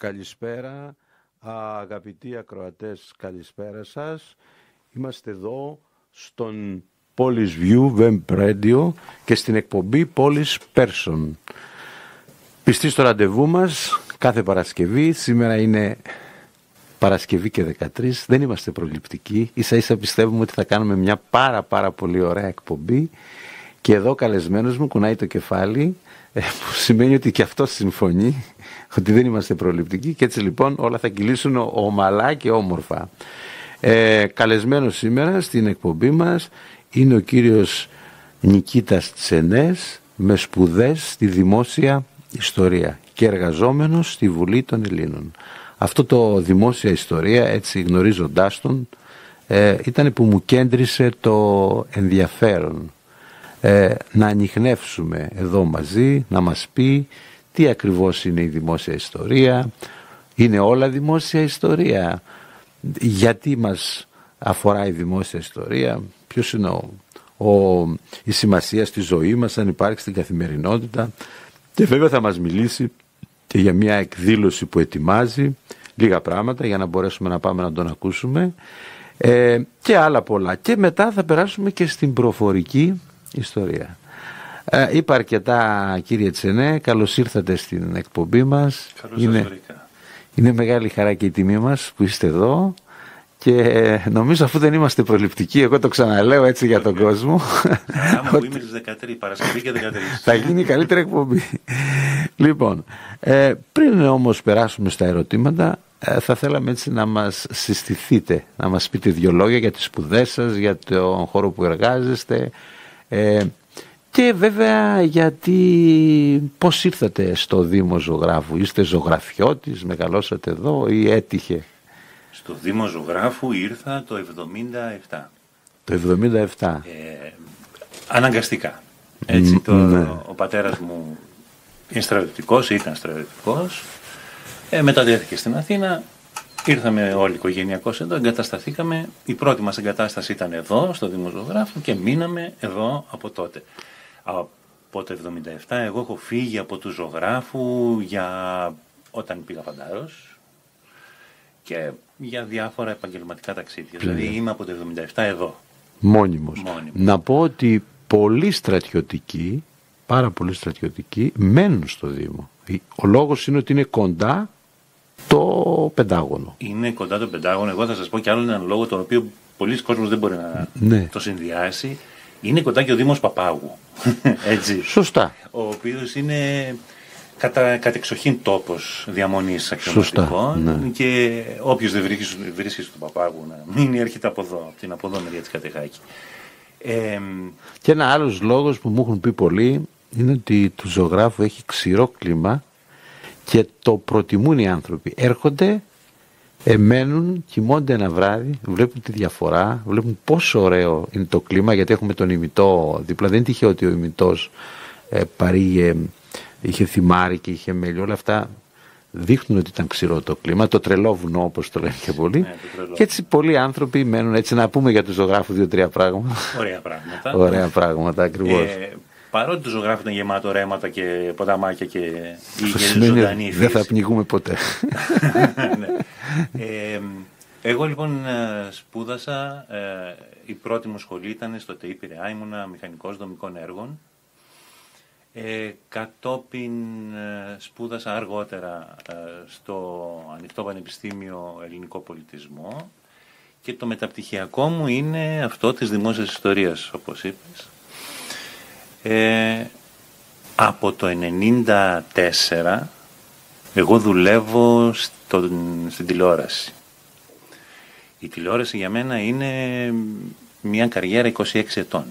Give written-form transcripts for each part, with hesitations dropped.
Καλησπέρα, αγαπητοί ακροατές, καλησπέρα σας. Είμαστε εδώ στον Polish View Web Radio και στην εκπομπή Polish Person. Πιστοί στο ραντεβού μας κάθε Παρασκευή. Σήμερα είναι Παρασκευή και 13. Δεν είμαστε προληπτικοί. Ίσα ίσα πιστεύουμε ότι θα κάνουμε μια πάρα πολύ ωραία εκπομπή. Και εδώ καλεσμένος μου κουνάει το κεφάλι, που σημαίνει ότι και αυτός συμφωνεί ότι δεν είμαστε προληπτικοί, και έτσι λοιπόν όλα θα κυλήσουν ομαλά και όμορφα. Καλεσμένος σήμερα στην εκπομπή μας είναι ο κύριος Νικήτας Τσενές, με σπουδές στη δημόσια ιστορία και εργαζόμενος στη Βουλή των Ελλήνων. Αυτό το δημόσια ιστορία, έτσι γνωρίζοντάς τον, ήταν που μου κέντρισε το ενδιαφέρον. Να ανιχνεύσουμε εδώ μαζί, να μας πει τι ακριβώς είναι η δημόσια ιστορία, είναι όλα δημόσια ιστορία, γιατί μας αφορά η δημόσια ιστορία, ποιος είναι η σημασία στη ζωή μας, αν υπάρχει στην καθημερινότητα, και βέβαια θα μας μιλήσει και για μια εκδήλωση που ετοιμάζει, λίγα πράγματα για να μπορέσουμε να πάμε να τον ακούσουμε, και άλλα πολλά, και μετά θα περάσουμε και στην προφορική ιστορία. Είπα αρκετά, κύριε Τσενέ, καλώς ήρθατε στην εκπομπή μας. Είναι μεγάλη χαρά και η τιμή μας που είστε εδώ, και νομίζω αφού δεν είμαστε προληπτικοί, εγώ το ξαναλέω έτσι για τον κόσμο, άμα που είμαι στις 13, Παρασκευή και 13 θα γίνει η καλύτερη εκπομπή. Λοιπόν, πριν όμως περάσουμε στα ερωτήματα, θα θέλαμε έτσι να μας συστηθείτε, να μας πείτε δύο λόγια για τις σπουδές σας, για τον χώρο που εργάζεστε, και βέβαια γιατί, πώς ήρθατε στο Δήμο Ζωγράφου, είστε ζωγραφιώτης, μεγαλώσατε εδώ ή έτυχε? Στο Δήμο Ζωγράφου ήρθα το 1977. Το 1977. Αναγκαστικά. Έτσι, ο πατέρας μου είναι στρατιωτικός, ήταν στρατιωτικός, μετατέθηκε στην Αθήνα, ήρθαμε όλοι οικογενειακώς εδώ, εγκατασταθήκαμε. Η πρώτη μας εγκατάσταση ήταν εδώ, στο Δήμο Ζωγράφου, και μείναμε εδώ από τότε. Από το 1977 εγώ έχω φύγει από του Ζωγράφου όταν πήγα φαντάρος και για διάφορα επαγγελματικά ταξίδια. Δηλαδή είμαι από το 1977 εδώ. Μόνιμος. Να πω ότι πολλοί στρατιωτικοί, πάρα πολλοί στρατιωτικοί, μένουν στο Δήμο. Ο λόγος είναι ότι είναι κοντά το Πεντάγωνο. Είναι κοντά το Πεντάγωνο. Εγώ θα σας πω κι άλλο έναν λόγο, τον οποίο πολλοί κόσμος δεν μπορεί να το συνδυάσει. Είναι κοντά και ο Δήμος Παπάγου. Έτσι. Σωστά. Ο οποίος είναι κατεξοχήν τόπος διαμονής αξιωματικών. Ναι. Και όποιος δεν βρίσκει στον Παπάγου να μην έρχεται από εδώ, από την από εδώ μεριά της Κατεχάκη. Και ένα άλλος λόγος που μου έχουν πει πολλοί είναι ότι του Ζωγράφου έχει ξηρό κλίμα και το προτιμούν οι άνθρωποι. Έρχονται, μένουν, κοιμώνται ένα βράδυ, βλέπουν τη διαφορά, βλέπουν πόσο ωραίο είναι το κλίμα, γιατί έχουμε τον ημιτό δίπλα. Δεν είναι τυχαίο ότι ο ημιτός παρήγε, είχε θυμάρι και είχε μέλι. Όλα αυτά δείχνουν ότι ήταν ξηρό το κλίμα, το τρελό βουνό, όπως το λένε και πολλοί. Και έτσι πολλοί άνθρωποι μένουν. Έτσι, να πούμε για τους Ζωγράφου 2-3 πράγματα. Ωραία πράγματα. Ωραία πράγματα, ακριβώς. Παρότι το Ζωγράφου ήταν γεμάτο ρέματα και ποταμάκια και είχε ζωντανή φύση. Δεν θα πνιγούμε ποτέ. Ναι. Εγώ λοιπόν σπούδασα, η πρώτη μου σχολή ήταν στο ΤΕΙ Πειραιά, ήμουνα μηχανικός δομικών έργων. Κατόπιν σπούδασα αργότερα στο Ανοιχτό Πανεπιστήμιο Ελληνικό Πολιτισμό, και το μεταπτυχιακό μου είναι αυτό της δημόσιας ιστορίας, όπως είπες. Από το 1994 εγώ δουλεύω στην τηλεόραση. Η τηλεόραση για μένα είναι μια καριέρα 26 ετών.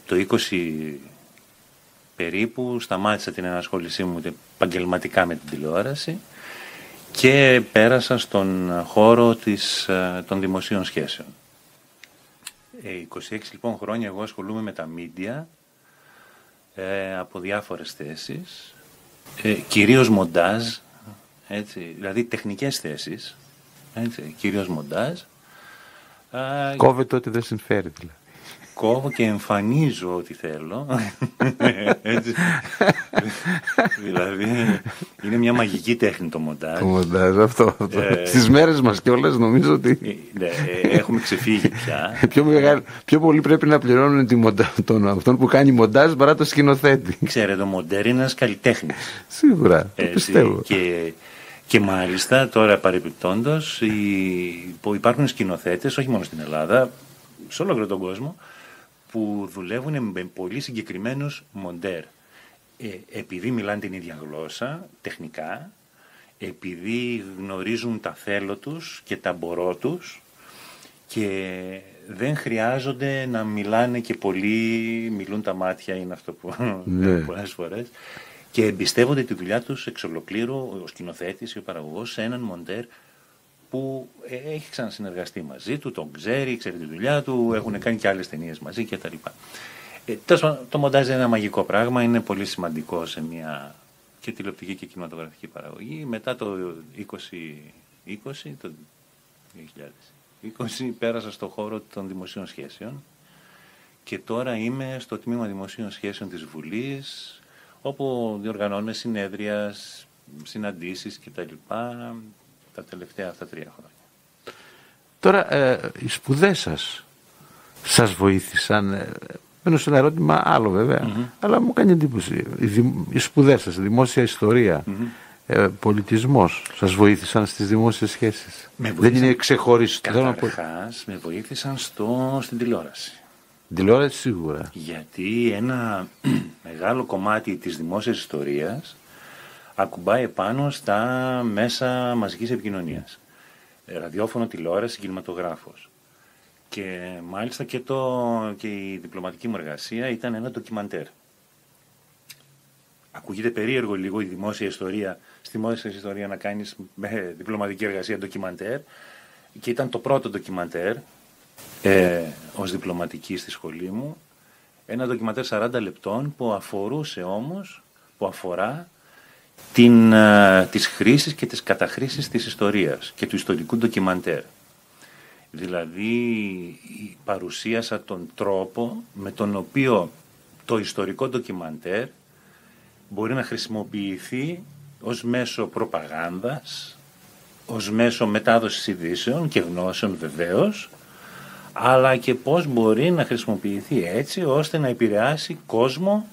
Το 20 περίπου σταμάτησα την ενασχόλησή μου επαγγελματικά με την τηλεόραση και πέρασα στον χώρο των δημοσίων σχέσεων. 26 λοιπόν χρόνια εγώ ασχολούμαι με τα media από διάφορες θέσεις, κυρίως μοντάζ, έτσι, δηλαδή τεχνικές θέσεις, έτσι, κυρίως μοντάζ. Κόβεται ότι δεν συμφέρει δηλαδή. κόβω και εμφανίζω ό,τι θέλω. Έτσι. Δηλαδή είναι μια μαγική τέχνη το μοντάζ. Το μοντάζ αυτό. Στις μέρες μας κιόλας νομίζω ότι έχουμε ξεφύγει πια. Πιο πολύ πρέπει να πληρώνουν αυτόν που κάνει μοντάζ παρά το σκηνοθέτη. Ξέρετε, ο μοντέρ είναι ένας καλλιτέχνης. Σίγουρα, το πιστεύω. Και μάλιστα τώρα παρεπιπτόντως υπάρχουν σκηνοθέτες, όχι μόνο στην Ελλάδα, σε όλο τον κόσμο, που δουλεύουν με πολύ συγκεκριμένους μοντέρ. Επειδή μιλάνε την ίδια γλώσσα, τεχνικά, επειδή γνωρίζουν τα θέλω τους και τα μπορώ τους και δεν χρειάζονται να μιλάνε και πολύ, μιλούν τα μάτια, είναι αυτό που πολλές φορές, και εμπιστεύονται τη δουλειά τους εξ ολοκλήρου ο σκηνοθέτης ή ο παραγωγός σε έναν μοντέρ που έχει ξανασυνεργαστεί μαζί του, τον ξέρει τη δουλειά του, έχουν κάνει και άλλες ταινίες μαζί κτλ. Το μοντάζ είναι ένα μαγικό πράγμα, είναι πολύ σημαντικό σε μια και τηλεοπτική και κινηματογραφική παραγωγή. Μετά το 2020 πέρασα στο χώρο των δημοσίων σχέσεων και τώρα είμαι στο τμήμα δημοσίων σχέσεων της Βουλής, όπου διοργανώνουμε συνέδρια, συναντήσεις κτλ. Τα τελευταία αυτά 3 χρόνια. Τώρα, οι σπουδές σας βοήθησαν? Μένω σε ένα ερώτημα άλλο βέβαια, αλλά μου κάνει εντύπωση. Οι σπουδές σας, δημόσια ιστορία, πολιτισμός, σας βοήθησαν στις δημόσιες σχέσεις? Δεν είναι ξεχωριστό? Καταρχάς, με βοήθησαν στην τηλεόραση. Τηλεόραση σίγουρα. Γιατί ένα μεγάλο κομμάτι της δημόσιας ιστορίας ακουμπάει επάνω στα μέσα μαζικής επικοινωνίας. Ραδιόφωνο, τηλεόραση, κινηματογράφος. Και μάλιστα και η διπλωματική μου εργασία ήταν ένα ντοκιμαντέρ. Ακούγεται περίεργο λίγο η δημόσια ιστορία, στη δημόσια ιστορία να κάνεις διπλωματική εργασία ντοκιμαντέρ, και ήταν το πρώτο ντοκιμαντέρ ως διπλωματική στη σχολή μου. Ένα ντοκιμαντέρ 40 λεπτών που αφορά τις χρήσεις και τις καταχρήσεις της ιστορίας και του ιστορικού ντοκιμαντέρ. Δηλαδή παρουσίασα τον τρόπο με τον οποίο το ιστορικό ντοκιμαντέρ μπορεί να χρησιμοποιηθεί ως μέσο προπαγάνδας, ως μέσο μετάδοσης ειδήσεων και γνώσεων βεβαίως, αλλά και πώς μπορεί να χρησιμοποιηθεί έτσι ώστε να επηρεάσει κόσμο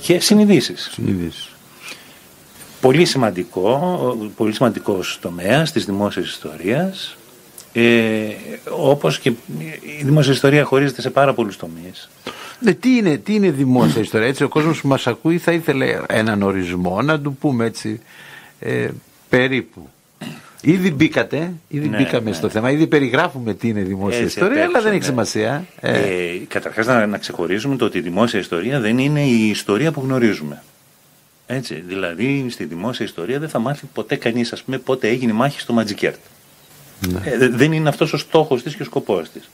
και συνειδήσεις. Πολύ σημαντικός τομέας της δημόσιας ιστορίας, όπως και η δημόσια ιστορία χωρίζεται σε πάρα πολλούς τομείς. Τι είναι δημόσια ιστορία? Έτσι, ο κόσμος που μας ακούει θα ήθελε έναν ορισμό, να του πούμε έτσι περίπου. Ήδη μπήκαμε στο θέμα, ήδη περιγράφουμε τι είναι δημόσια ιστορία, αλλά δεν έχει σημασία. Καταρχάς να ξεχωρίζουμε το ότι η δημόσια ιστορία δεν είναι η ιστορία που γνωρίζουμε. Έτσι, δηλαδή στη δημόσια ιστορία δεν θα μάθει ποτέ κανείς, ας πούμε, πότε έγινε μάχη στο Ματζικέρτ. Δεν είναι αυτός ο στόχος της και ο σκοπός της.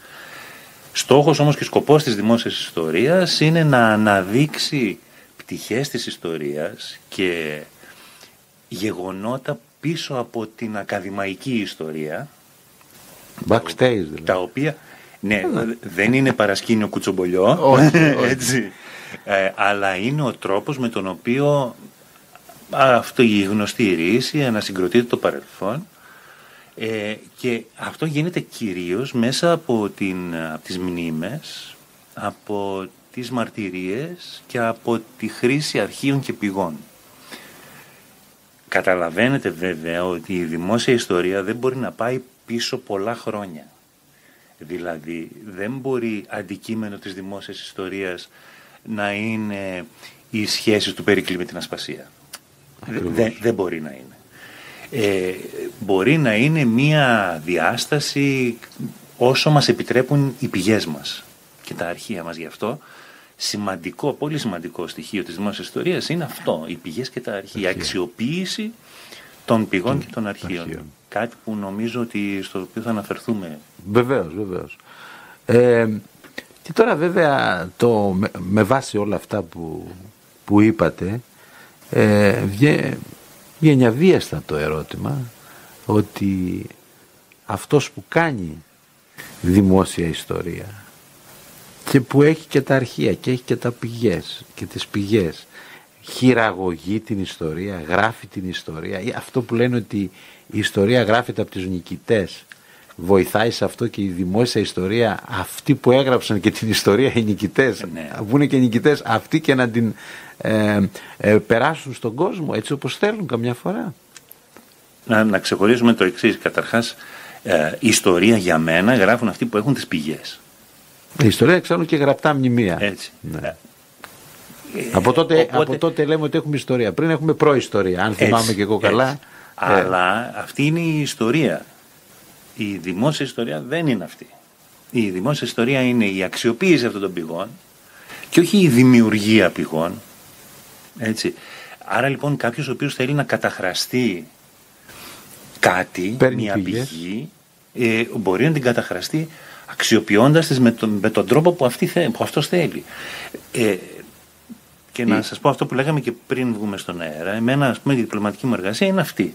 Στόχος όμως και σκοπός της δημόσιας ιστορίας είναι να αναδείξει πτυχές της ιστορίας και γεγονότα πίσω από την ακαδημαϊκή ιστορία. Backstage δηλαδή. Τα οποία δεν είναι παρασκήνιο κουτσομπολιό, έτσι, αλλά είναι ο τρόπος με τον οποίο η γνωστή ρίση ανασυγκροτείται το παρελθόν, και αυτό γίνεται κυρίως μέσα από τις μνήμες, από τις μαρτυρίες και από τη χρήση αρχείων και πηγών. Καταλαβαίνετε βέβαια ότι η δημόσια ιστορία δεν μπορεί να πάει πίσω πολλά χρόνια. Δηλαδή δεν μπορεί αντικείμενο της δημόσιας ιστορίας να είναι οι σχέσεις του Περικλή με την Ασπασία. Δεν μπορεί να είναι. Μπορεί να είναι μία διάσταση όσο μας επιτρέπουν οι πηγές μας και τα αρχεία μας. Γι' αυτό πολύ σημαντικό στοιχείο της δημόσιας ιστορίας είναι αυτό, οι πηγές και τα αρχεία, η αξιοποίηση των πηγών και των αρχείων. Κάτι που νομίζω ότι στο οποίο θα αναφερθούμε. Βεβαίως. Και τώρα βέβαια με βάση όλα αυτά που είπατε, βγαίνει αβίαστα το ερώτημα ότι αυτός που κάνει δημόσια ιστορία και που έχει και τα αρχεία και έχει και τα πηγές και τις πηγές. Χειραγωγεί την ιστορία, γράφει την ιστορία. Αυτό που λένε ότι η ιστορία γράφεται από τους νικητές, βοηθάει σε αυτό και η δημόσια ιστορία, αυτοί που έγραψαν και την ιστορία οι νικητές, που είναι και νικητές, αυτοί και να την περάσουν στον κόσμο έτσι όπως θέλουν καμιά φορά. Να ξεχωρίσουμε το εξής. Καταρχάς, η ιστορία για μένα γράφουν αυτοί που έχουν τις πηγές. Η ιστορία εξάλλου και γραπτά μνημεία. Έτσι. Ναι. Από τότε λέμε ότι έχουμε ιστορία. Πριν έχουμε προϊστορία, αν θυμάμαι και εγώ καλά. Αλλά αυτή είναι η ιστορία. Η δημόσια ιστορία δεν είναι αυτή. Η δημόσια ιστορία είναι η αξιοποίηση αυτών των πηγών και όχι η δημιουργία πηγών. Έτσι. Άρα λοιπόν κάποιος ο οποίος θέλει να καταχραστεί κάτι, μια πηγή, μπορεί να την καταχραστεί αξιοποιώντας τις με τον τρόπο που αυτός θέλει. Και να σας πω αυτό που λέγαμε και πριν βγούμε στον αέρα, εμένα ας πούμε η διπλωματική μου εργασία είναι αυτή.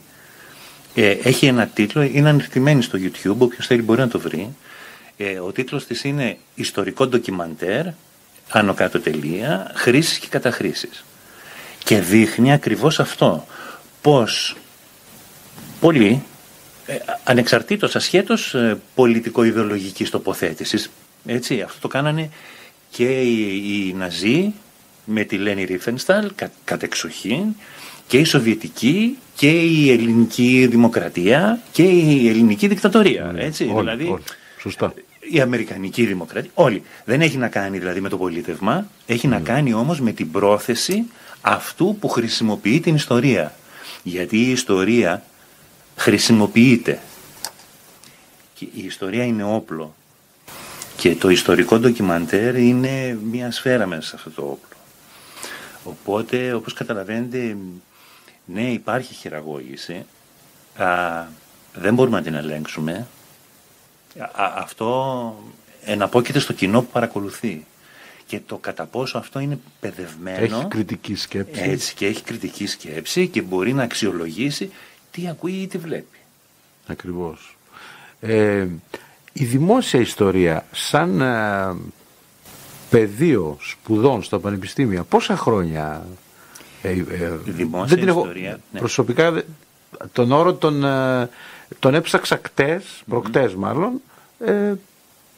Έχει ένα τίτλο, είναι ανοιχτημένη στο YouTube, όποιος θέλει μπορεί να το βρει. Ο τίτλος της είναι «Ιστορικό ντοκιμαντέρ, άνω κάτω τελεία, χρήσεις και καταχρήσεις». Και δείχνει ακριβώς αυτό, πως πολλοί, ανεξαρτήτως, ασχέτως πολιτικο-ιδεολογικής τοποθέτησης, έτσι, αυτό το κάνανε και οι Ναζί με τη Λένι Ρίφενσταλ κατεξοχήν, και η Σοβιετική και η ελληνική δημοκρατία και η ελληνική δικτατορία. Έτσι, όλοι. Σωστά. Η αμερικανική δημοκρατία. Όλοι. Δεν έχει να κάνει δηλαδή με το πολίτευμα, έχει να κάνει όμως με την πρόθεση αυτού που χρησιμοποιεί την ιστορία. Γιατί η ιστορία χρησιμοποιείται. Και η ιστορία είναι όπλο. Και το ιστορικό ντοκιμαντέρ είναι μια σφαίρα μέσα σε αυτό το όπλο. Οπότε, όπως καταλαβαίνετε, ναι, υπάρχει χειραγώγηση. Δεν μπορούμε να την ελέγξουμε. Αυτό εναπόκειται στο κοινό που παρακολουθεί. Και το κατά πόσο αυτό είναι παιδευμένο. Έχει κριτική σκέψη. Έτσι, και έχει κριτική σκέψη και μπορεί να αξιολογήσει τι ακούει ή τι βλέπει. Ακριβώς. Η δημόσια ιστορία σαν πεδίο σπουδών στα πανεπιστήμια, πόσα χρόνια δημόσια δεν την έχω, ιστορία, ναι. Προσωπικά τον όρο τον έψαξα προχτές μάλλον,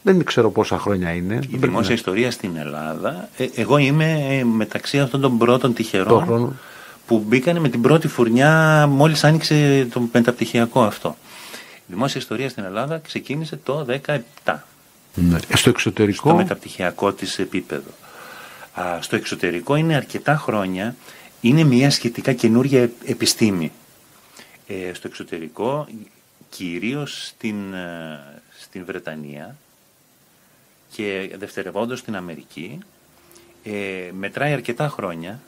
δεν ξέρω πόσα χρόνια είναι. Η δημόσια ιστορία στην Ελλάδα, εγώ είμαι μεταξύ αυτών των πρώτων τυχερών που μπήκανε με την πρώτη φουρνιά μόλις άνοιξε το μεταπτυχιακό αυτό. Η δημόσια ιστορία στην Ελλάδα ξεκίνησε το 2017. Ναι. Στο εξωτερικό. Στο μεταπτυχιακό της επίπεδο. Στο εξωτερικό είναι αρκετά χρόνια, είναι μια σχετικά καινούργια επιστήμη. Στο εξωτερικό, κυρίως στην Βρετανία και δευτερευόντως στην Αμερική, μετράει αρκετά χρόνια.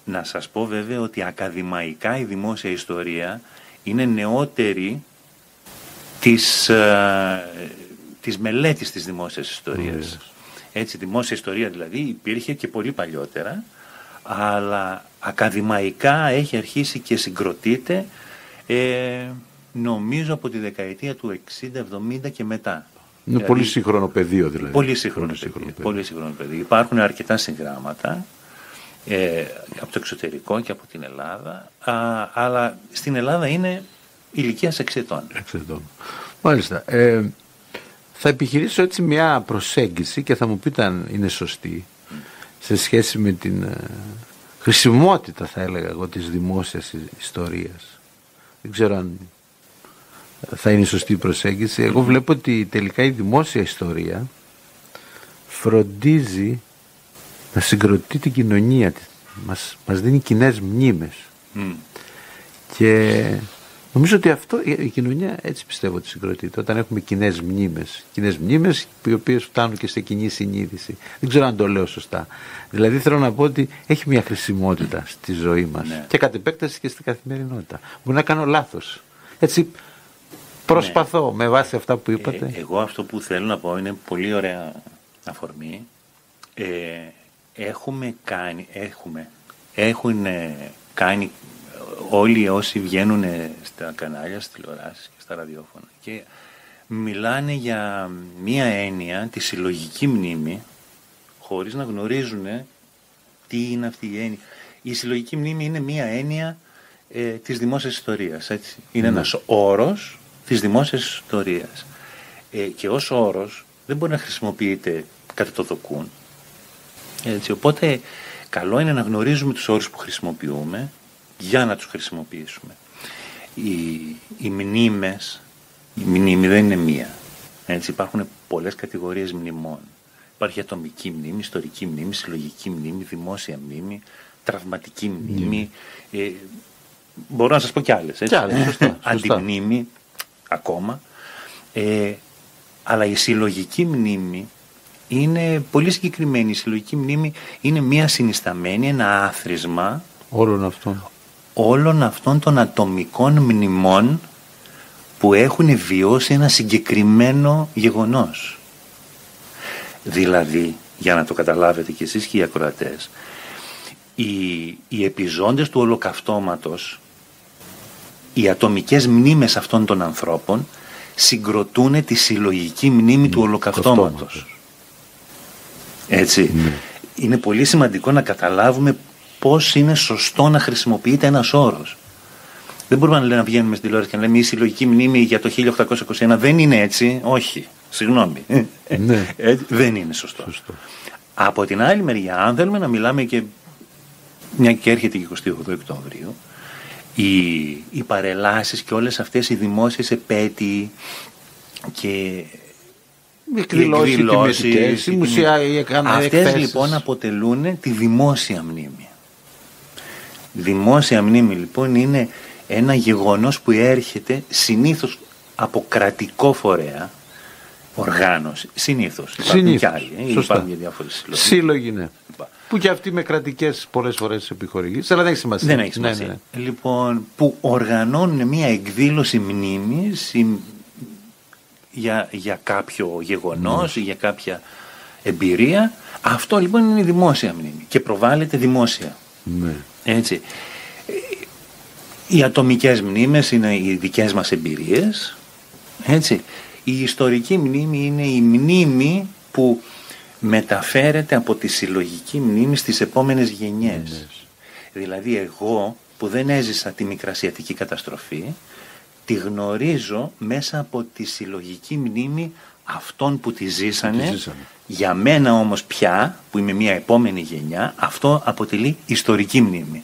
Να σας πω βέβαια ότι ακαδημαϊκά η δημόσια ιστορία είναι νεότερη της μελέτης της δημόσιας ιστορίας. Έτσι, δημόσια ιστορία δηλαδή υπήρχε και πολύ παλιότερα, αλλά ακαδημαϊκά έχει αρχίσει και συγκροτείται νομίζω από τη δεκαετία του 60-70 και μετά. Είναι δηλαδή, πολύ σύγχρονο πεδίο δηλαδή. Πολύ σύγχρονο πεδίο. Υπάρχουν αρκετά συγγράμματα από το εξωτερικό και από την Ελλάδα, αλλά στην Ελλάδα είναι ηλικίας 6 ετών. Μάλιστα. Θα επιχειρήσω έτσι μια προσέγγιση και θα μου πείτε αν είναι σωστή σε σχέση με την χρησιμότητα, θα έλεγα εγώ, της δημόσιας ιστορίας. Δεν ξέρω αν θα είναι σωστή η προσέγγιση. Εγώ βλέπω ότι τελικά η δημόσια ιστορία φροντίζει να συγκροτεί την κοινωνία της. Μας δίνει κοινές μνήμες. Και νομίζω ότι αυτό η κοινωνία έτσι πιστεύω ότι συγκροτείται. Όταν έχουμε κοινές μνήμες οι οποίες φτάνουν και σε κοινή συνείδηση. Δεν ξέρω αν το λέω σωστά. Δηλαδή θέλω να πω ότι έχει μια χρησιμότητα στη ζωή μας. Ναι. Και κατ' επέκταση και στην καθημερινότητα. Μπορεί να κάνω λάθος. Έτσι προσπαθώ με βάση αυτά που είπατε. Εγώ αυτό που θέλω να πω είναι πολύ ωραία αφορμή. Έχουν κάνει όλοι όσοι βγαίνουν στα κανάλια, στις τηλεοράσεις και στα ραδιόφωνα και μιλάνε για μία έννοια, τη συλλογική μνήμη, χωρίς να γνωρίζουν τι είναι αυτή η έννοια. Η συλλογική μνήμη είναι μία έννοια της δημόσιας ιστορίας. Έτσι. Είναι ένας όρος της δημόσιας ιστορίας. Και ως όρος δεν μπορεί να χρησιμοποιείται κατά το δοκούν. Έτσι, οπότε καλό είναι να γνωρίζουμε τους όρους που χρησιμοποιούμε για να τους χρησιμοποιήσουμε. Οι μνήμες, η μνήμη δεν είναι μία. Έτσι, υπάρχουν πολλές κατηγορίες μνημών. Υπάρχει ατομική μνήμη, ιστορική μνήμη, συλλογική μνήμη, δημόσια μνήμη, τραυματική μνήμη. Μπορώ να σας πω κι άλλες. Αντιμνήμη ακόμα. Αλλά η συλλογική μνήμη είναι πολύ συγκεκριμένη. Η συλλογική μνήμη είναι μία συνισταμένη, ένα άθροισμα όλων αυτών των ατομικών μνημών που έχουν βιώσει ένα συγκεκριμένο γεγονός. Δηλαδή, για να το καταλάβετε κι εσείς και οι ακροατές, οι επιζώντες του ολοκαυτώματος, οι ατομικές μνήμες αυτών των ανθρώπων συγκροτούν τη συλλογική μνήμη του ολοκαυτώματος. Έτσι. Είναι πολύ σημαντικό να καταλάβουμε πώς είναι σωστό να χρησιμοποιείται ένας όρος. Δεν μπορούμε να βγαίνουμε στην τηλεόραση και να λέμε η συλλογική μνήμη για το 1821 δεν είναι έτσι. Όχι. Συγγνώμη. Δεν είναι σωστό. Από την άλλη μεριά, αν θέλουμε να μιλάμε και μια και έρχεται η 28 Οκτωβρίου, οι παρελάσεις και όλες αυτές οι δημόσιες επέτειοι και εκδηλώσεις, αυτές λοιπόν αποτελούν τη δημόσια μνήμη. Δημόσια μνήμη λοιπόν είναι ένα γεγονός που έρχεται συνήθως από κρατικό φορέα, οργάνωση, συνήθως. Υπάρχουν κι άλλοι, υπάρχουν και διάφορες σύλλογοι. Ναι. Που και αυτοί με κρατικές πολλές φορές επιχορηγήσεις, αλλά δεν έχει σημασία. Δεν έχει σημασία. Ναι. Λοιπόν, που οργανώνουν μια εκδήλωση μνήμης για κάποιο γεγονός ή για κάποια εμπειρία. Αυτό λοιπόν είναι η δημόσια μνήμη και προβάλλεται δημόσια. Έτσι. Οι ατομικές μνήμες είναι οι δικές μας εμπειρίες. Έτσι. Η ιστορική μνήμη είναι η μνήμη που μεταφέρεται από τη συλλογική μνήμη στις επόμενες γενιές. Δηλαδή εγώ που δεν έζησα τη μικρασιατική καταστροφή, τη γνωρίζω μέσα από τη συλλογική μνήμη αυτών που τη ζήσανε. Για μένα όμως πια, που είμαι μια επόμενη γενιά, αυτό αποτελεί ιστορική μνήμη.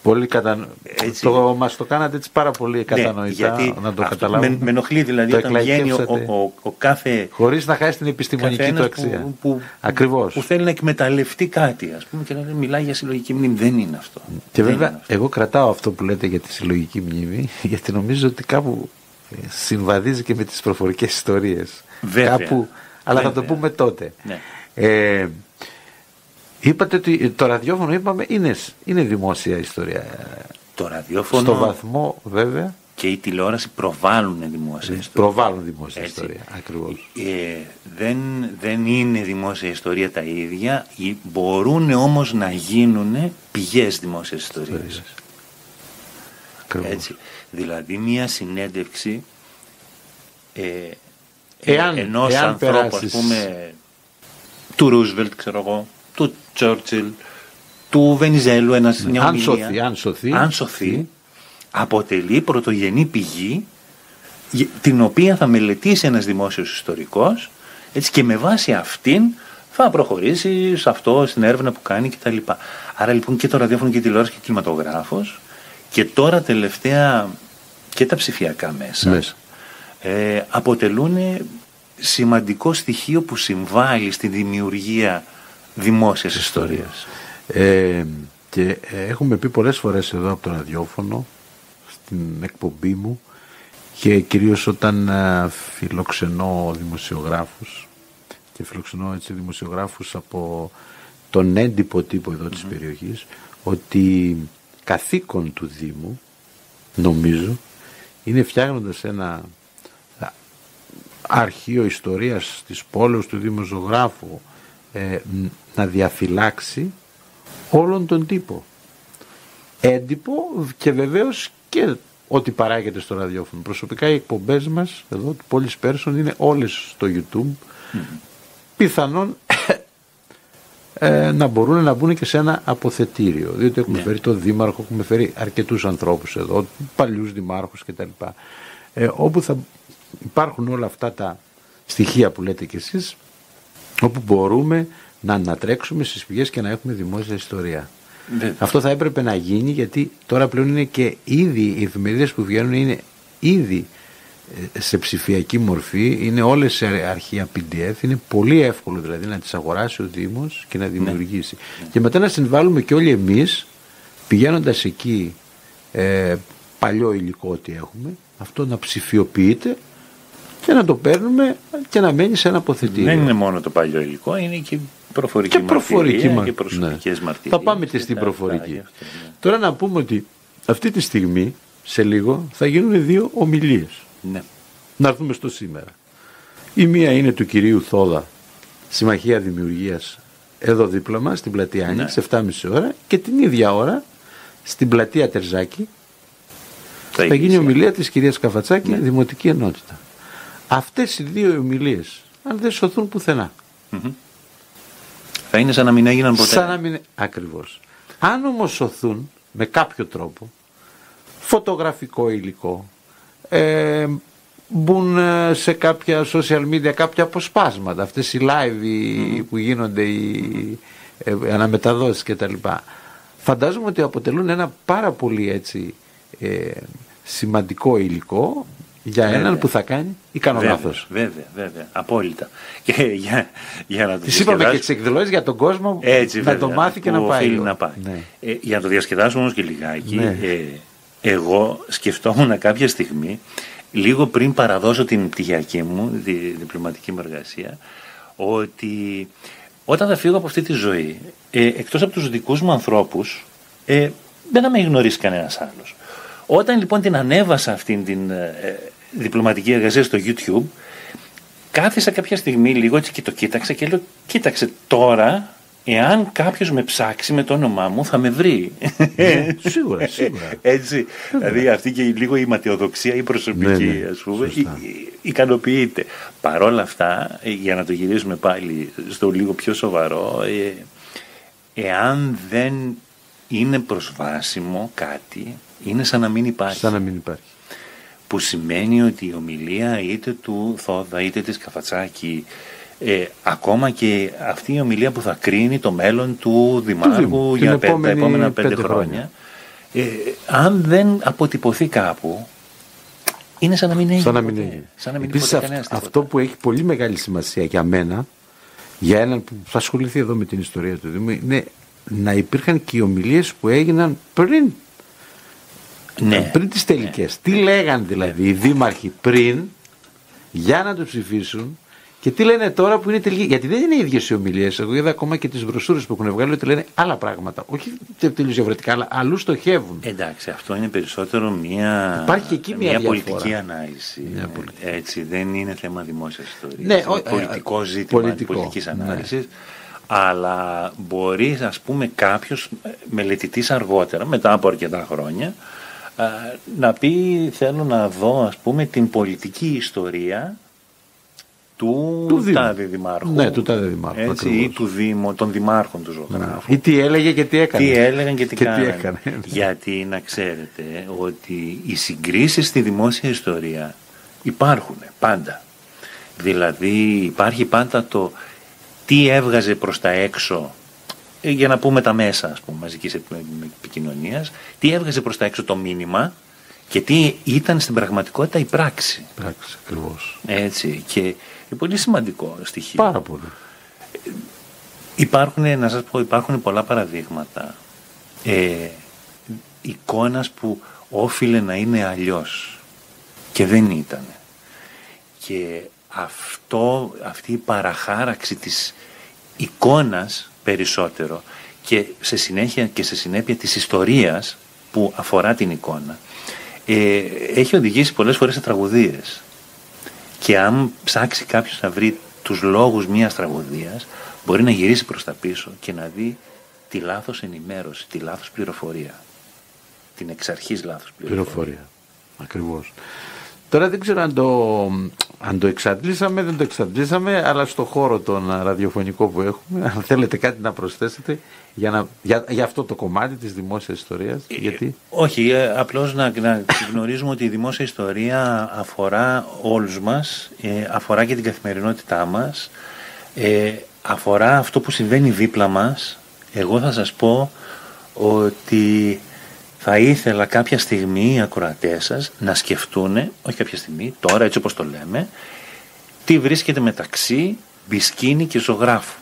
Πολύ μας το κάνατε έτσι πάρα πολύ κατανοητά, ναι, να το καταλάβουμε. Με ενοχλεί δηλαδή όταν βγαίνει ο κάθε... Χωρίς να χάσει την επιστημονική του αξία. Ακριβώς. Που θέλει να εκμεταλλευτεί κάτι, ας πούμε, και να μιλάει για συλλογική μνήμη. Δεν είναι αυτό. Και βέβαια, εγώ κρατάω αυτό που λέτε για τη συλλογική μνήμη, γιατί νομίζω ότι κάπου συμβαδίζει και με τις προφορικές ιστορίες. Βέβαια. Κάπου, αλλά θα το πούμε τότε. Ναι. Είπατε ότι το ραδιόφωνο, είπαμε, είναι δημόσια ιστορία. Το ραδιόφωνο... Στο βαθμό, βέβαια. Και η τηλεόραση προβάλλουν δημόσια ιστορία. Προβάλλουν δημόσια ιστορία, ακριβώς. Δεν είναι δημόσια ιστορία τα ίδια, μπορούν όμως να γίνουν πηγές δημόσιας ιστορίας. Έτσι. Δηλαδή μια συνέντευξη ενός ανθρώπου, ας πούμε, του Ρούσβελτ, ξέρω εγώ, του Τσόρτσιλ, του Βενιζέλου, μια ομιλία, αν σωθεί, αποτελεί πρωτογενή πηγή την οποία θα μελετήσει ένας δημόσιος ιστορικός, έτσι, και με βάση αυτήν θα προχωρήσει σε αυτό, στην έρευνα που κάνει κτλ. Άρα λοιπόν και το ραδιόφωνο και η τηλεόραση και ο κινηματογράφος και τώρα τελευταία και τα ψηφιακά μέσα. Αποτελούν σημαντικό στοιχείο που συμβάλλει στη δημιουργία δημόσιας ιστορίας. Και έχουμε πει πολλές φορές εδώ από το ραδιόφωνο, στην εκπομπή μου, και κυρίως όταν φιλοξενώ δημοσιογράφους και φιλοξενώ έτσι δημοσιογράφους από τον έντυπο τύπο εδώ της περιοχής, ότι καθήκον του Δήμου, νομίζω, είναι, φτιάχνοντας ένα αρχείο ιστορίας της πόλεως του δημοσιογράφου, να διαφυλάξει όλον τον τύπο. Έντυπο και βεβαίως και ό,τι παράγεται στο ραδιόφωνο. Προσωπικά οι εκπομπές μας εδώ του Πόλης Πέρσων είναι όλες στο YouTube. Πιθανόν να μπορούν να μπουν και σε ένα αποθετήριο. Διότι έχουμε φέρει τον Δήμαρχο, έχουμε φέρει αρκετούς ανθρώπους εδώ, παλιούς δημάρχους κτλ. Όπου θα υπάρχουν όλα αυτά τα στοιχεία που λέτε κι εσείς, όπου μπορούμε να ανατρέξουμε στις πηγές και να έχουμε δημόσια ιστορία. Αυτό θα έπρεπε να γίνει, γιατί τώρα πλέον είναι και ήδη οι εφημερίδες που βγαίνουν είναι ήδη σε ψηφιακή μορφή, είναι όλες σε αρχεία PDF, είναι πολύ εύκολο δηλαδή να τις αγοράσει ο Δήμος και να δημιουργήσει. Και μετά να συμβάλλουμε και όλοι εμείς, πηγαίνοντας εκεί παλιό υλικό ότι έχουμε, αυτό να ψηφιοποιείται και να το παίρνουμε και να μένει σε ένα αποθετήριο. Δεν είναι μόνο το παλιό υλικό, είναι και προφορική μαρτυρία και προσωπικές μαρτυρίες. Θα πάμε και στην προφορική. Τώρα να πούμε ότι αυτή τη στιγμή, σε λίγο, θα γίνουν 2 ομιλίες. Ναι. Να έρθουμε στο σήμερα. Η μία είναι του κυρίου Θόδα, Συμμαχία Δημιουργίας, εδώ δίπλα μας, στην πλατεία Άνοιξη, 7.30 ώρα, και την ίδια ώρα στην πλατεία Τερζάκη θα γίνει ομιλία της κυρίας Καφατσάκη, Δημοτική Ενότητα. Αυτές οι 2 ομιλίες, αν δεν σωθούν πουθενά, θα είναι σαν να μην έγιναν ποτέ. Σαν να μην... Ακριβώς. Αν όμως σωθούν με κάποιο τρόπο, φωτογραφικό υλικό, μπουν σε κάποια social media κάποια αποσπάσματα, αυτές οι live που γίνονται, οι αναμεταδόσεις κτλ. Φαντάζομαι ότι αποτελούν ένα πάρα πολύ έτσι σημαντικό υλικό για έναν που θα κάνει ικανό λάθος. Βέβαια, απόλυτα. Και για να το τις είπαμε και τις εκδηλώσεις για τον κόσμο, έτσι, να το μάθει και να πάει. Να πάει. Ναι. Για να το διασκεδάσουμε όμως και λιγάκι, εγώ σκεφτόμουν κάποια στιγμή, λίγο πριν παραδώσω την πτυχιακή μου, τη διπλωματική μου εργασία, ότι όταν θα φύγω από αυτή τη ζωή, εκτός από τους δικούς μου ανθρώπους, δεν θα με γνωρίσει κανένας άλλος. Όταν λοιπόν την ανέβασα αυτήν την διπλωματική εργασία στο YouTube, κάθισα κάποια στιγμή λίγο έτσι και το κοίταξα και λέω, κοίταξε τώρα, εάν κάποιος με ψάξει με το όνομά μου θα με βρει. Σίγουρα. Έτσι, δηλαδή αυτή και λίγο η ματαιοδοξία η προσωπική, ας πούμε, ικανοποιείται. Παρόλα αυτά, για να το γυρίσουμε πάλι στο λίγο πιο σοβαρό, εάν δεν είναι προσβάσιμο κάτι, είναι σαν να μην υπάρχει. Σαν να μην υπάρχει. Που σημαίνει ότι η ομιλία είτε του Θόδα είτε της Καφατσάκη, ακόμα και αυτή η ομιλία που θα κρίνει το μέλλον του Δημάρχου για τα επόμενα 5 χρόνια, αν δεν αποτυπωθεί κάπου, είναι σαν να μην έγινε. Σαν να μην Επίσης αυτό που έχει πολύ μεγάλη σημασία για μένα, για έναν που θα ασχοληθεί εδώ με την ιστορία του Δήμου, είναι να υπήρχαν και οι ομιλίες που έγιναν πριν τις τελικές. Τι λέγαν δηλαδή οι δήμαρχοι πριν για να το ψηφίσουν και τι λένε τώρα που είναι τελική. Γιατί δεν είναι οι ίδιες οι ομιλίες. Εγώ είδα ακόμα και τις μπροσούρες που έχουν βγάλει ότι λένε άλλα πράγματα. Όχι τελείως διαφορετικά, αλλά αλλού στοχεύουν. Εντάξει, αυτό είναι περισσότερο μια πολιτική ανάλυση. Έτσι, δεν είναι θέμα δημόσιας ιστορίας. Ναι, πολιτικό ζήτημα πολιτικής ανάλυσης. Αλλά μπορεί, ας πούμε, κάποιος μελετητής αργότερα, μετά από αρκετά χρόνια, να πει θέλω να δω, ας πούμε, την πολιτική ιστορία του τάδε δημάρχου. Ναι, του τάδε δημάρχου. Έτσι, ή του Δήμου, των δημάρχων του ζωγράφου. Ή τι έλεγε και τι έκανε. Τι έλεγαν και τι έκανε. Γιατί να ξέρετε ότι οι συγκρίσεις στη δημόσια ιστορία υπάρχουν πάντα. Δηλαδή υπάρχει πάντα το τι έβγαζε προς τα έξω, για να πούμε τα μέσα, ας πούμε, μαζικής επικοινωνίας, τι έβγαζε προς τα έξω το μήνυμα και τι ήταν στην πραγματικότητα η πράξη. Πράξη, ακριβώς. Έτσι, και είναι πολύ σημαντικό στοιχείο. Πάρα πολύ. Υπάρχουν πολλά παραδείγματα εικόνας που όφιλε να είναι αλλιώς και δεν ήταν. Και αυτή η παραχάραξη της εικόνας περισσότερο και σε συνέπεια της ιστορίας που αφορά την εικόνα, έχει οδηγήσει πολλές φορές σε τραγωδίες. Και αν ψάξει κάποιος να βρει τους λόγους μιας τραγωδίας, μπορεί να γυρίσει προς τα πίσω και να δει τη λάθος ενημέρωση, τη λάθος πληροφορία. Την εξ αρχής λάθος πληροφορία. Ακριβώς. Τώρα δεν ξέρω αν το εξαντλήσαμε, δεν το εξαντλήσαμε, αλλά στο χώρο τον ραδιοφωνικό που έχουμε, αν θέλετε κάτι να προσθέσετε για αυτό το κομμάτι της δημόσιας ιστορίας. Γιατί... Όχι, απλώς να γνωρίζουμε ότι η δημόσια ιστορία αφορά όλους μας, αφορά και την καθημερινότητά μας, αφορά αυτό που συμβαίνει δίπλα μας. Εγώ θα σας πω ότι θα ήθελα κάποια στιγμή οι ακροατές σας να σκεφτούν, όχι κάποια στιγμή, τώρα έτσι όπως το λέμε, τι βρίσκεται μεταξύ Μπισκίνη και Ζωγράφου.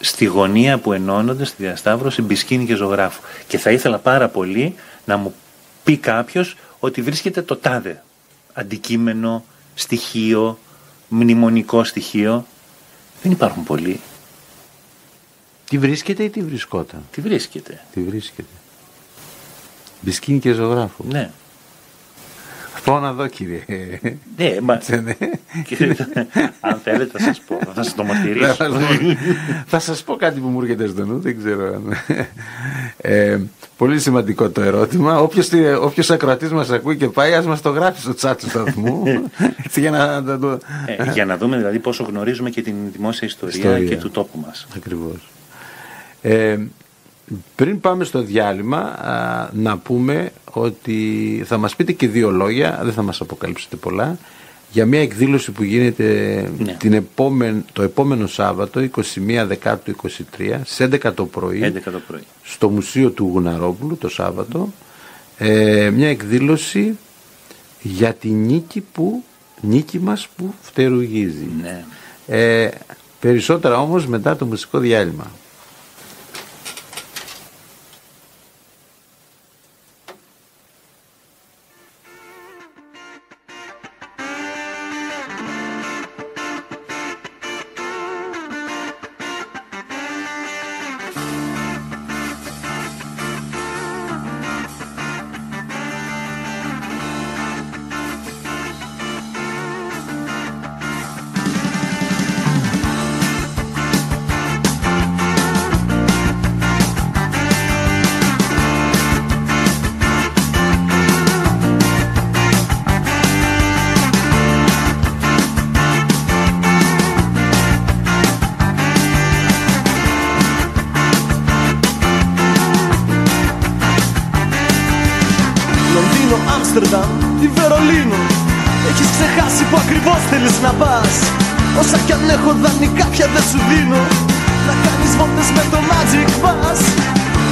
Στη γωνία που ενώνονται, στη διασταύρωση Μπισκίνη και Ζωγράφου. Και θα ήθελα πάρα πολύ να μου πει κάποιος ότι βρίσκεται το τάδε αντικείμενο, στοιχείο, μνημονικό στοιχείο. Δεν υπάρχουν πολλοί. Τι βρίσκεται ή τι βρισκόταν? Τι βρίσκεται. Τι βρίσκεται. Μπισκίνη και Ζωγράφου. Ναι. Πάω να δω, κύριε. Ναι, μα... αν θέλετε θα σας πω, θα σας το μαρτυρήσω. Θα σας πω κάτι που μου έρχεται στο νου, δεν ξέρω. Πολύ σημαντικό το ερώτημα. Όποιος ακροατής μας ακούει και πάει, ας μας το γράφει στο chat του σταθμού. Για να δούμε δηλαδή πόσο γνωρίζουμε και την δημόσια ιστορία και του τόπου μας. Ακριβώς. Πριν πάμε στο διάλειμμα, να πούμε ότι θα μας πείτε και δύο λόγια, δεν θα μας αποκαλύψετε πολλά, για μια εκδήλωση που γίνεται το επόμενο Σάββατο, 21 Δεκάτου 23, στις 11 το πρωί, στο Μουσείο του Γουναρόπουλου το Σάββατο, μια εκδήλωση για τη νίκη μας που φτερουγίζει. Ναι. Περισσότερα όμως μετά το μουσικό διάλειμμα. Άμστερνταμ ή Βερολίνο, έχεις ξεχάσει που ακριβώς θέλεις να πας. Όσα κι αν έχω δανεικά πια δεν σου δίνω, να κάνεις βόλτες με το Magic Bus.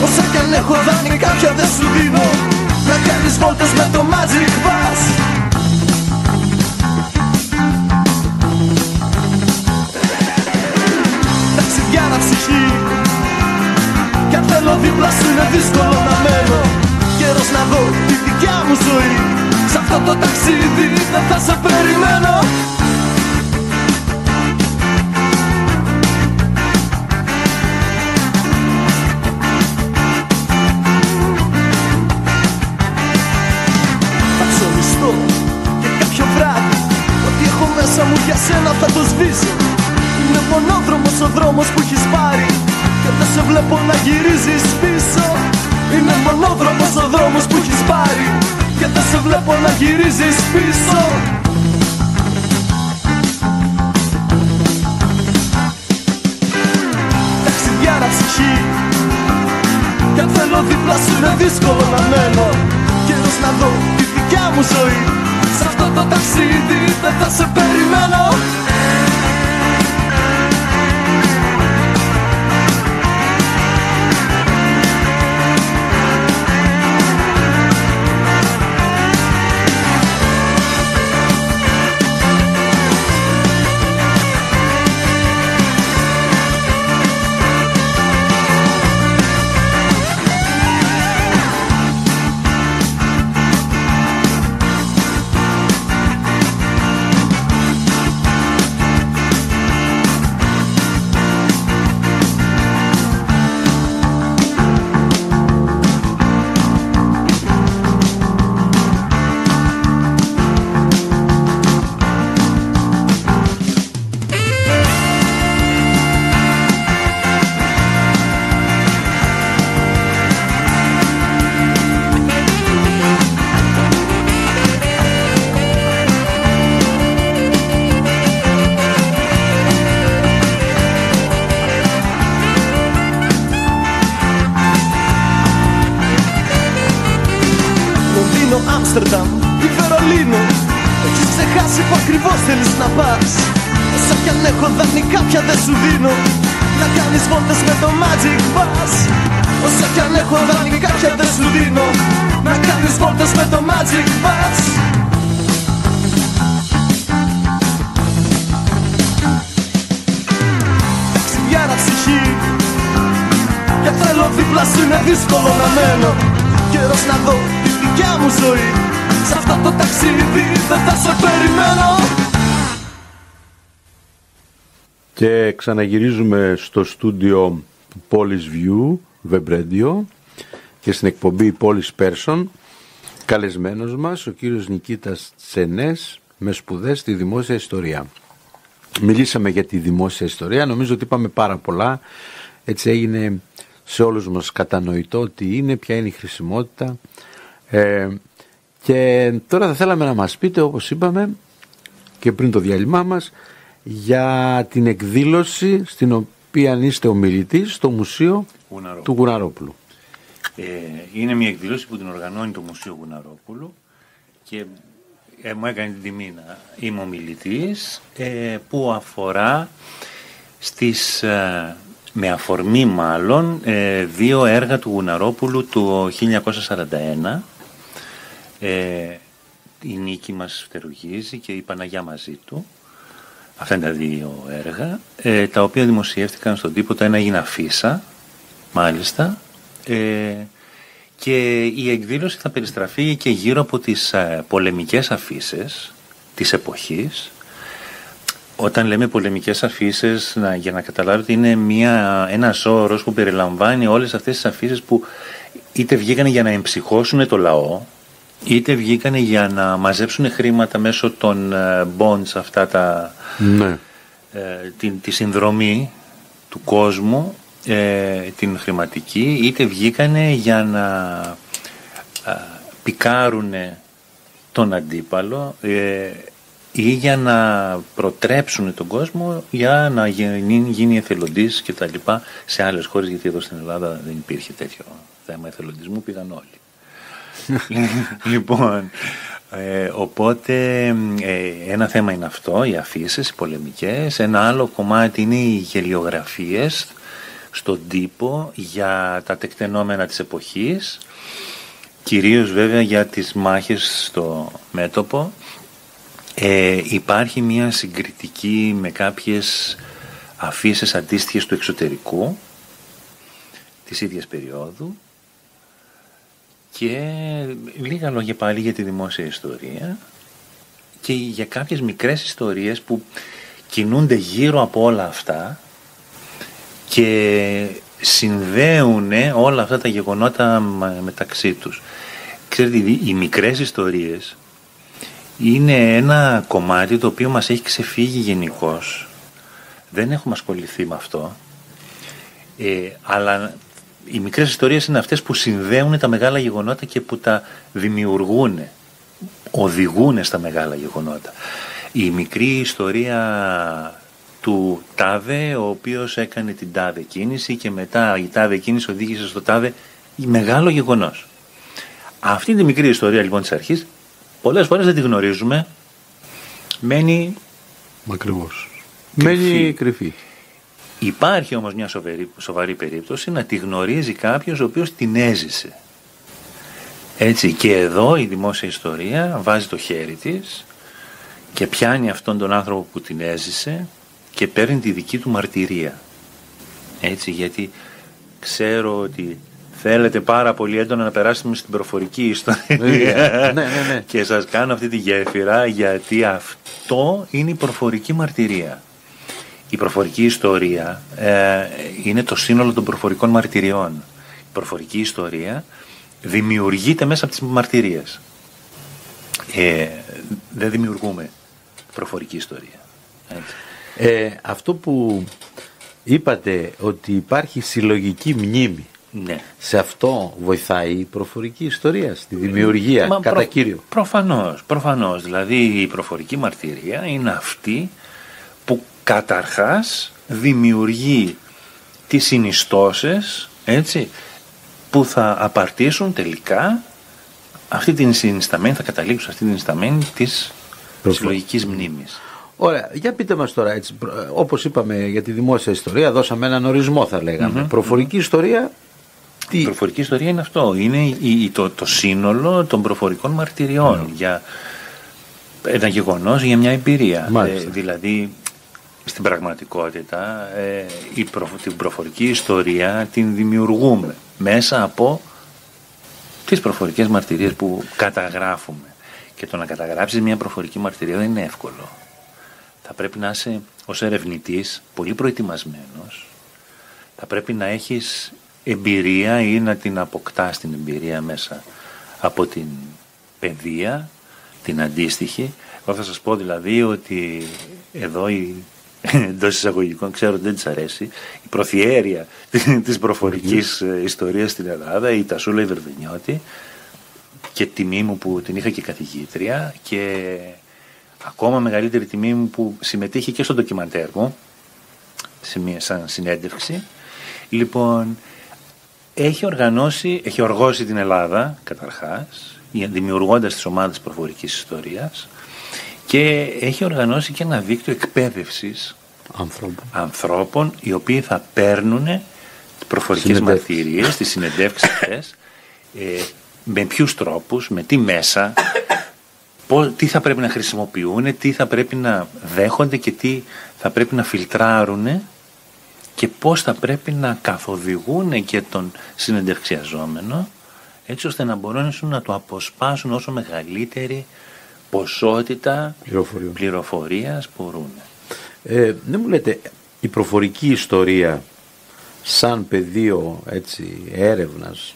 Όσα κι αν έχω δανεικά πια δεν σου δίνω, να κάνεις βόλτες με το Magic Bus. Ταξιδιάρα ψυχή, κι αν θέλω δίπλα σου είναι δύσκολο να μένω. Καιρός να δω τη δικιά μου ζωή, σ' αυτό το ταξίδι δεν θα σε περιμένω. Θα ξομιστώ και κάποιο βράδυ, ό,τι έχω μέσα μου για σένα θα το σβήσω. Είναι μονόδρομος ο δρόμος που έχεις πάρει και δεν σε βλέπω να γυρίζεις πίσω. Είναι μονόδρομος ο δρόμος που έχεις πάρει και δεν σε βλέπω να γυρίζεις πίσω. Ταξιδιάρα ψυχή, κι αν θέλω δίπλα σου είναι δύσκολο να μένω. Καιρός να δω τη δικιά μου ζωή, σ' αυτό το ταξίδι δεν θα σε περιμένω. εσύ που ακριβώς θέλεις να πας. Όσα κι αν έχω δανεικά πια δεν σου δίνω, να κάνεις βόλτες με το Magic Bus. Όσα κι αν έχω δανεικά πια δεν σου δίνω, να κάνεις βόλτες με το Magic Bus. Ταξιδιάρα ψυχή, και θέλω δίπλα σου είναι δύσκολο να μένω. Καιρός να δω τη δικιά μου ζωή, σ' αυτό το ταξίδι δεν θα σε περιμένω. Και ξαναγυρίζουμε στο στούντιο του Polish View, Web Radio, και στην εκπομπή Polish Person. Καλεσμένος μας ο κύριος Νικήτας Τσενές, με σπουδές στη δημόσια ιστορία. Μιλήσαμε για τη δημόσια ιστορία, νομίζω ότι είπαμε πάρα πολλά, έτσι έγινε σε όλους μας κατανοητό τι είναι, ποια είναι η χρησιμότητα, και τώρα θα θέλαμε να μας πείτε, όπως είπαμε και πριν το διάλειμμά μας, για την εκδήλωση στην οποία είστε ομιλητής στο Μουσείο του Γουναρόπουλου. Είναι μια εκδήλωση που την οργανώνει το Μουσείο Γουναρόπουλου και μου έκανε την τιμή να είμαι ομιλητής, που αφορά με αφορμή μάλλον δύο έργα του Γουναρόπουλου το 1941, η Νίκη μας φτερουγίζει και η Παναγιά μαζί του. Αυτά είναι τα δύο έργα, τα οποία δημοσιεύτηκαν στον τύπο. Το ένα έγινε αφίσα, μάλιστα, και η εκδήλωση θα περιστραφεί και γύρω από τις πολεμικές αφίσες της εποχής. Όταν λέμε πολεμικές αφίσες, για να καταλάβετε, είναι ένας όρος που περιλαμβάνει όλες αυτές τις αφίσες που είτε βγήκανε για να εμψυχώσουν το λαό, είτε βγήκανε για να μαζέψουν χρήματα μέσω των bonds, αυτά τα, ναι, τη συνδρομή του κόσμου, την χρηματική, είτε βγήκανε για να πικάρουν τον αντίπαλο, ή για να προτρέψουν τον κόσμο για να γίνει εθελοντής και τα λοιπά σε άλλες χώρες, γιατί εδώ στην Ελλάδα δεν υπήρχε τέτοιο θέμα εθελοντισμού, πήγαν όλοι. Λοιπόν, οπότε ένα θέμα είναι αυτό, οι αφήσεις, οι πολεμικές. Ένα άλλο κομμάτι είναι οι γελιογραφίες στον τύπο για τα τεκτενόμενα της εποχής, κυρίως βέβαια για τις μάχες στο μέτωπο. Υπάρχει μια συγκριτική με κάποιες αφήσεις αντίστοιχες του εξωτερικού της ίδιας περίοδου, και λίγα λόγια πάλι για τη δημόσια ιστορία και για κάποιες μικρές ιστορίες που κινούνται γύρω από όλα αυτά και συνδέουν όλα αυτά τα γεγονότα μεταξύ τους. Ξέρετε, οι μικρές ιστορίες είναι ένα κομμάτι το οποίο μας έχει ξεφύγει γενικώς. Δεν έχουμε ασχοληθεί με αυτό, αλλά οι μικρές ιστορίες είναι αυτές που συνδέουν τα μεγάλα γεγονότα και που τα δημιουργούν, οδηγούν στα μεγάλα γεγονότα. Η μικρή ιστορία του τάδε, ο οποίος έκανε την τάδε κίνηση και μετά η τάδε κίνηση οδήγησε στο τάδε μεγάλο γεγονός. Αυτή τη μικρή ιστορία λοιπόν της αρχής πολλές φορές δεν τη γνωρίζουμε, μένει ακριβώς. Μένει κρυφή. Υπάρχει όμως μια σοβαρή περίπτωση να τη γνωρίζει κάποιος ο οποίος την έζησε. Έτσι, και εδώ η δημόσια ιστορία βάζει το χέρι της και πιάνει αυτόν τον άνθρωπο που την έζησε και παίρνει τη δική του μαρτυρία. Έτσι, γιατί ξέρω ότι θέλετε πάρα πολύ έντονα να περάσουμε στην προφορική ιστορία. Ναι. Και σας κάνω αυτή τη γέφυρα, γιατί αυτό είναι η προφορική μαρτυρία. Η προφορική ιστορία είναι το σύνολο των προφορικών μαρτυριών. Η προφορική ιστορία δημιουργείται μέσα από τις μαρτυρίες. Δεν δημιουργούμε προφορική ιστορία. Αυτό που είπατε, ότι υπάρχει συλλογική μνήμη, ναι, σε αυτό βοηθάει η προφορική ιστορία, στη δημιουργία, κατά κύριο. Προφανώς. Δηλαδή η προφορική μαρτυρία είναι αυτή που καταρχάς δημιουργεί τις συνιστώσεις, έτσι, που θα απαρτήσουν τελικά αυτή την συνισταμένη, θα καταλήξουν αυτή την συνισταμένη της συλλογικής μνήμης. Ωραία, για πείτε μας τώρα έτσι, όπως είπαμε για τη δημόσια ιστορία, δώσαμε έναν ορισμό θα λέγαμε. Προφορική ιστορία, τι? Η προφορική ιστορία είναι αυτό, είναι το σύνολο των προφορικών μαρτυριών για ένα γεγονός, για μια εμπειρία. Δηλαδή, στην πραγματικότητα, την προφορική ιστορία την δημιουργούμε μέσα από τις προφορικές μαρτυρίες που καταγράφουμε. Και το να καταγράψεις μια προφορική μαρτυρία δεν είναι εύκολο. Θα πρέπει να είσαι ως ερευνητής πολύ προετοιμασμένος. Θα πρέπει να έχεις εμπειρία ή να την αποκτάς την εμπειρία μέσα από την παιδεία, την αντίστοιχη. Εγώ θα σας πω δηλαδή ότι εδώ εντός εισαγωγικών, ξέρω ότι δεν της αρέσει, η προθιέρεια της προφορικής ιστορίας στην Ελλάδα, η Τασούλα η Βερβενιώτη, και τιμή μου που την είχα και καθηγήτρια, και ακόμα μεγαλύτερη τιμή μου που συμμετείχε και στο ντοκιμαντέρ μου σαν συνέντευξη. Λοιπόν, έχει οργώσει την Ελλάδα καταρχάς, δημιουργώντας τις ομάδες προφορικής ιστορίας, και έχει οργανώσει και ένα δίκτυο εκπαίδευσης ανθρώπων οι οποίοι θα παίρνουν τις προφορικές μαρτυρίες, τις συνεντεύξεις αυτές, με ποιους τρόπους, με τι μέσα, τι θα πρέπει να χρησιμοποιούν, τι θα πρέπει να δέχονται και τι θα πρέπει να φιλτράρουν, και πώς θα πρέπει να καθοδηγούν και τον συνεντευξιαζόμενο, έτσι ώστε να μπορούν να του αποσπάσουν όσο μεγαλύτερη ποσότητα πληροφορίας μπορούν. Δεν μου λέτε, η προφορική ιστορία σαν πεδίο έτσι, έρευνας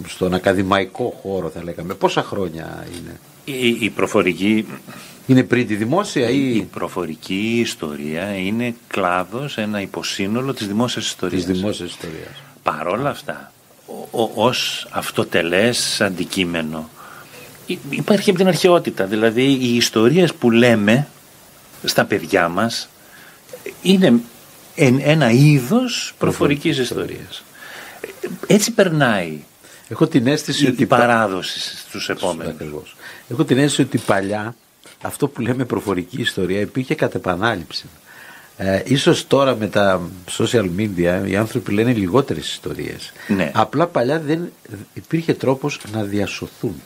στον ακαδημαϊκό χώρο θα λέγαμε, πόσα χρόνια είναι? Η προφορική... Είναι πριν τη δημόσια ή... Η προφορική ιστορία είναι κλάδος, ένα υποσύνολο της δημόσιας ιστορίας. Παρόλα αυτά, ως αυτοτελές αντικείμενο, υπάρχει από την αρχαιότητα. Δηλαδή οι ιστορίες που λέμε στα παιδιά μας είναι ένα είδος προφορικής ιστορίας. Έτσι περνάει. Έχω την αίσθηση ότι η παράδοση στους επόμενους. Ακριβώς. Έχω την αίσθηση ότι παλιά αυτό που λέμε προφορική ιστορία υπήρχε κατ' επανάληψη. Ίσως τώρα με τα social media οι άνθρωποι λένε λιγότερες ιστορίες. Ναι. Απλά παλιά δεν υπήρχε τρόπος να διασωθούν.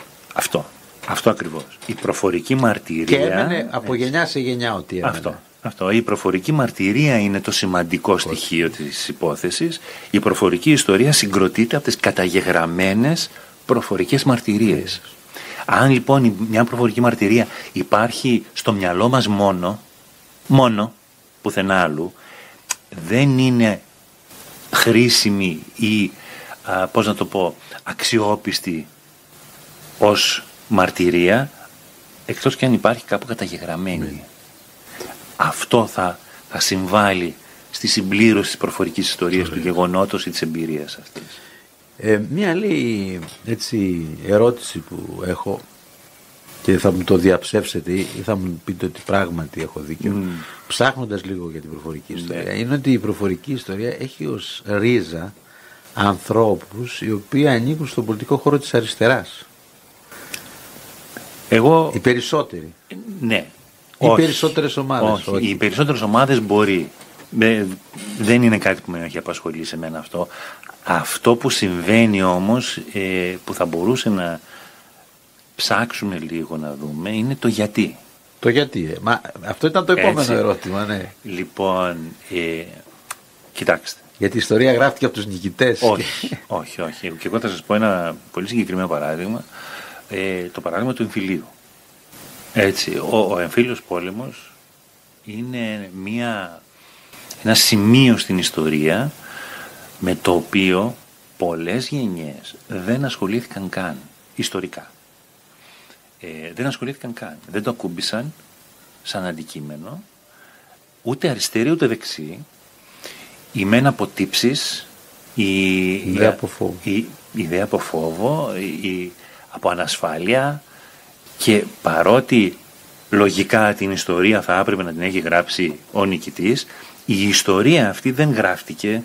Αυτό ακριβώς. Η προφορική μαρτυρία... Και έμενε από γενιά σε γενιά ότι έμενε. Αυτό. Η προφορική μαρτυρία είναι το σημαντικό στοιχείο της υπόθεσης. Η προφορική ιστορία συγκροτείται από τις καταγεγραμμένες προφορικές μαρτυρίες. Αν λοιπόν μια προφορική μαρτυρία υπάρχει στο μυαλό μας μόνο, πουθενά άλλου, δεν είναι χρήσιμη ή, αξιόπιστη ως μαρτυρία, εκτός και αν υπάρχει κάπου καταγεγραμμένη. Αυτό θα συμβάλλει στη συμπλήρωση της προφορικής ιστορίας του γεγονότος ή της εμπειρίας αυτής. Μία άλλη έτσι, ερώτηση που έχω, και θα μου το διαψεύσετε ή θα μου πείτε ότι πράγματι έχω δίκιο, ψάχνοντας λίγο για την προφορική ιστορία, είναι ότι η προφορική ιστορία έχει ως ρίζα ανθρώπους οι οποίοι ανήκουν στον πολιτικό χώρο της αριστεράς. Οι περισσότεροι. Ναι. Οι περισσότερες ομάδες. Όχι. Οι περισσότερες ομάδες μπορεί. Δεν είναι κάτι που με έχει απασχολήσει εμένα αυτό. Αυτό που συμβαίνει όμως, που θα μπορούσε να ψάξουμε λίγο να δούμε, είναι το γιατί. Το γιατί. Αυτό ήταν το επόμενο ερώτημα, ναι. Λοιπόν, κοιτάξτε. Γιατί η ιστορία γράφτηκε από τους νικητές. Όχι. Και εγώ θα σας πω ένα πολύ συγκεκριμένο παράδειγμα. Το παράδειγμα του εμφυλίου. Έτσι, ο εμφύλιος πόλεμος είναι ένα σημείο στην ιστορία με το οποίο πολλές γενιές δεν ασχολήθηκαν καν ιστορικά. Δεν ασχολήθηκαν καν. Δεν το ακούμπησαν σαν αντικείμενο, ούτε αριστεροί ούτε δεξιοί. Η μεν από τύψεις, η ιδέα από φόβο, από ανασφάλεια, και παρότι λογικά την ιστορία θα έπρεπε να την έχει γράψει ο νικητής, η ιστορία αυτή δεν γράφτηκε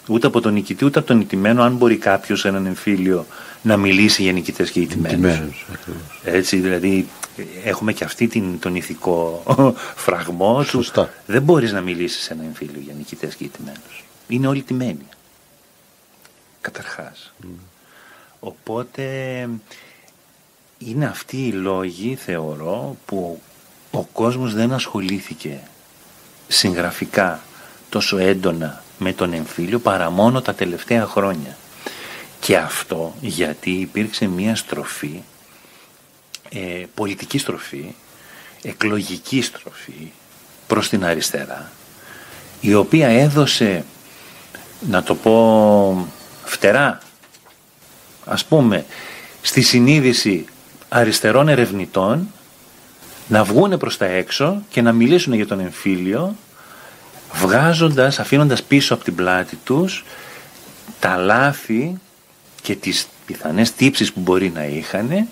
ούτε από τον νικητή ούτε από τον νικημένο. Αν μπορεί κάποιος έναν εμφύλιο να μιλήσει για νικητές και ηττημένους. Έτσι, δηλαδή έχουμε και τον ηθικό φραγμό του. Δεν μπορείς να μιλήσεις σε ένα εμφύλιο για νικητές και ηττημένους. Είναι όλοι τιμένοι. Καταρχάς. Οπότε είναι αυτοί οι λόγοι, θεωρώ, που ο κόσμος δεν ασχολήθηκε συγγραφικά τόσο έντονα με τον εμφύλιο παρά μόνο τα τελευταία χρόνια. Και αυτό γιατί υπήρξε μια στροφή, πολιτική στροφή, εκλογική στροφή προς την αριστερά, η οποία έδωσε, να το πω φτερά, ας πούμε, στη συνείδηση αριστερών ερευνητών να βγούνε προς τα έξω και να μιλήσουν για τον εμφύλιο, αφήνοντας πίσω από την πλάτη τους τα λάθη και τις πιθανές τύψεις που μπορεί να είχαν,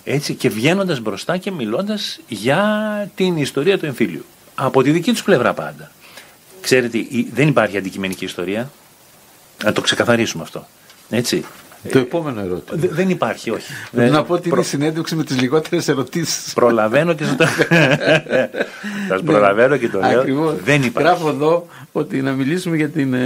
έτσι, και βγαίνοντας μπροστά και μιλώντας για την ιστορία του εμφύλιου. Από τη δική τους πλευρά πάντα. Ξέρετε, δεν υπάρχει αντικειμενική ιστορία. Να το ξεκαθαρίσουμε αυτό. Έτσι. Το επόμενο ερώτημα. Δεν υπάρχει, όχι. Να πω ότι είναι η συνέντευξη με τις λιγότερες ερωτήσεις. Προλαβαίνω και θα σας προλαβαίνω και το λέω. Ακριβώς. Δεν υπάρχει. Γράφω εδώ ότι να μιλήσουμε για την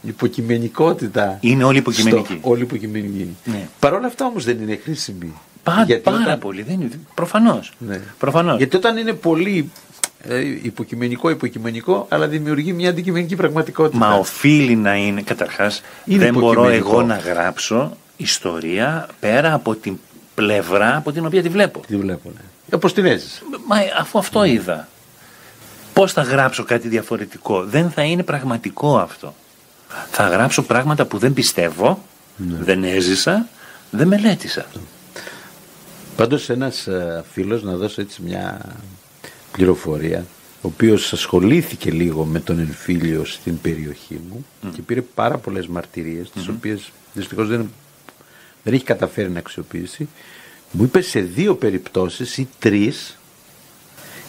υποκειμενικότητα. Είναι όλοι υποκειμενικοί. Όλοι υποκειμενικοί. Ναι. Παρ' όλα αυτά όμως δεν είναι χρήσιμη. Πάρα πολύ. Δεν είναι. Προφανώς. Ναι. Προφανώς. Γιατί όταν είναι πολύ υποκειμενικό, αλλά δημιουργεί μια αντικειμενική πραγματικότητα. Μα οφείλει να είναι, καταρχάς, δεν μπορώ εγώ να γράψω ιστορία πέρα από την πλευρά από την οποία τη βλέπω. Τη βλέπω, ναι. Όπως την έζησα. Μα αφού αυτό είδα, πώς θα γράψω κάτι διαφορετικό? Δεν θα είναι πραγματικό αυτό. Θα γράψω πράγματα που δεν πιστεύω, δεν έζησα, δεν μελέτησα. Πάντως ένας φίλος, να δώσω έτσι μια πληροφορία, ο οποίος ασχολήθηκε λίγο με τον εμφύλιο στην περιοχή μου και πήρε πάρα πολλές μαρτυρίες, τις οποίες δυστυχώς δεν έχει καταφέρει να αξιοποιήσει, μου είπε σε 2 περιπτώσεις ή 3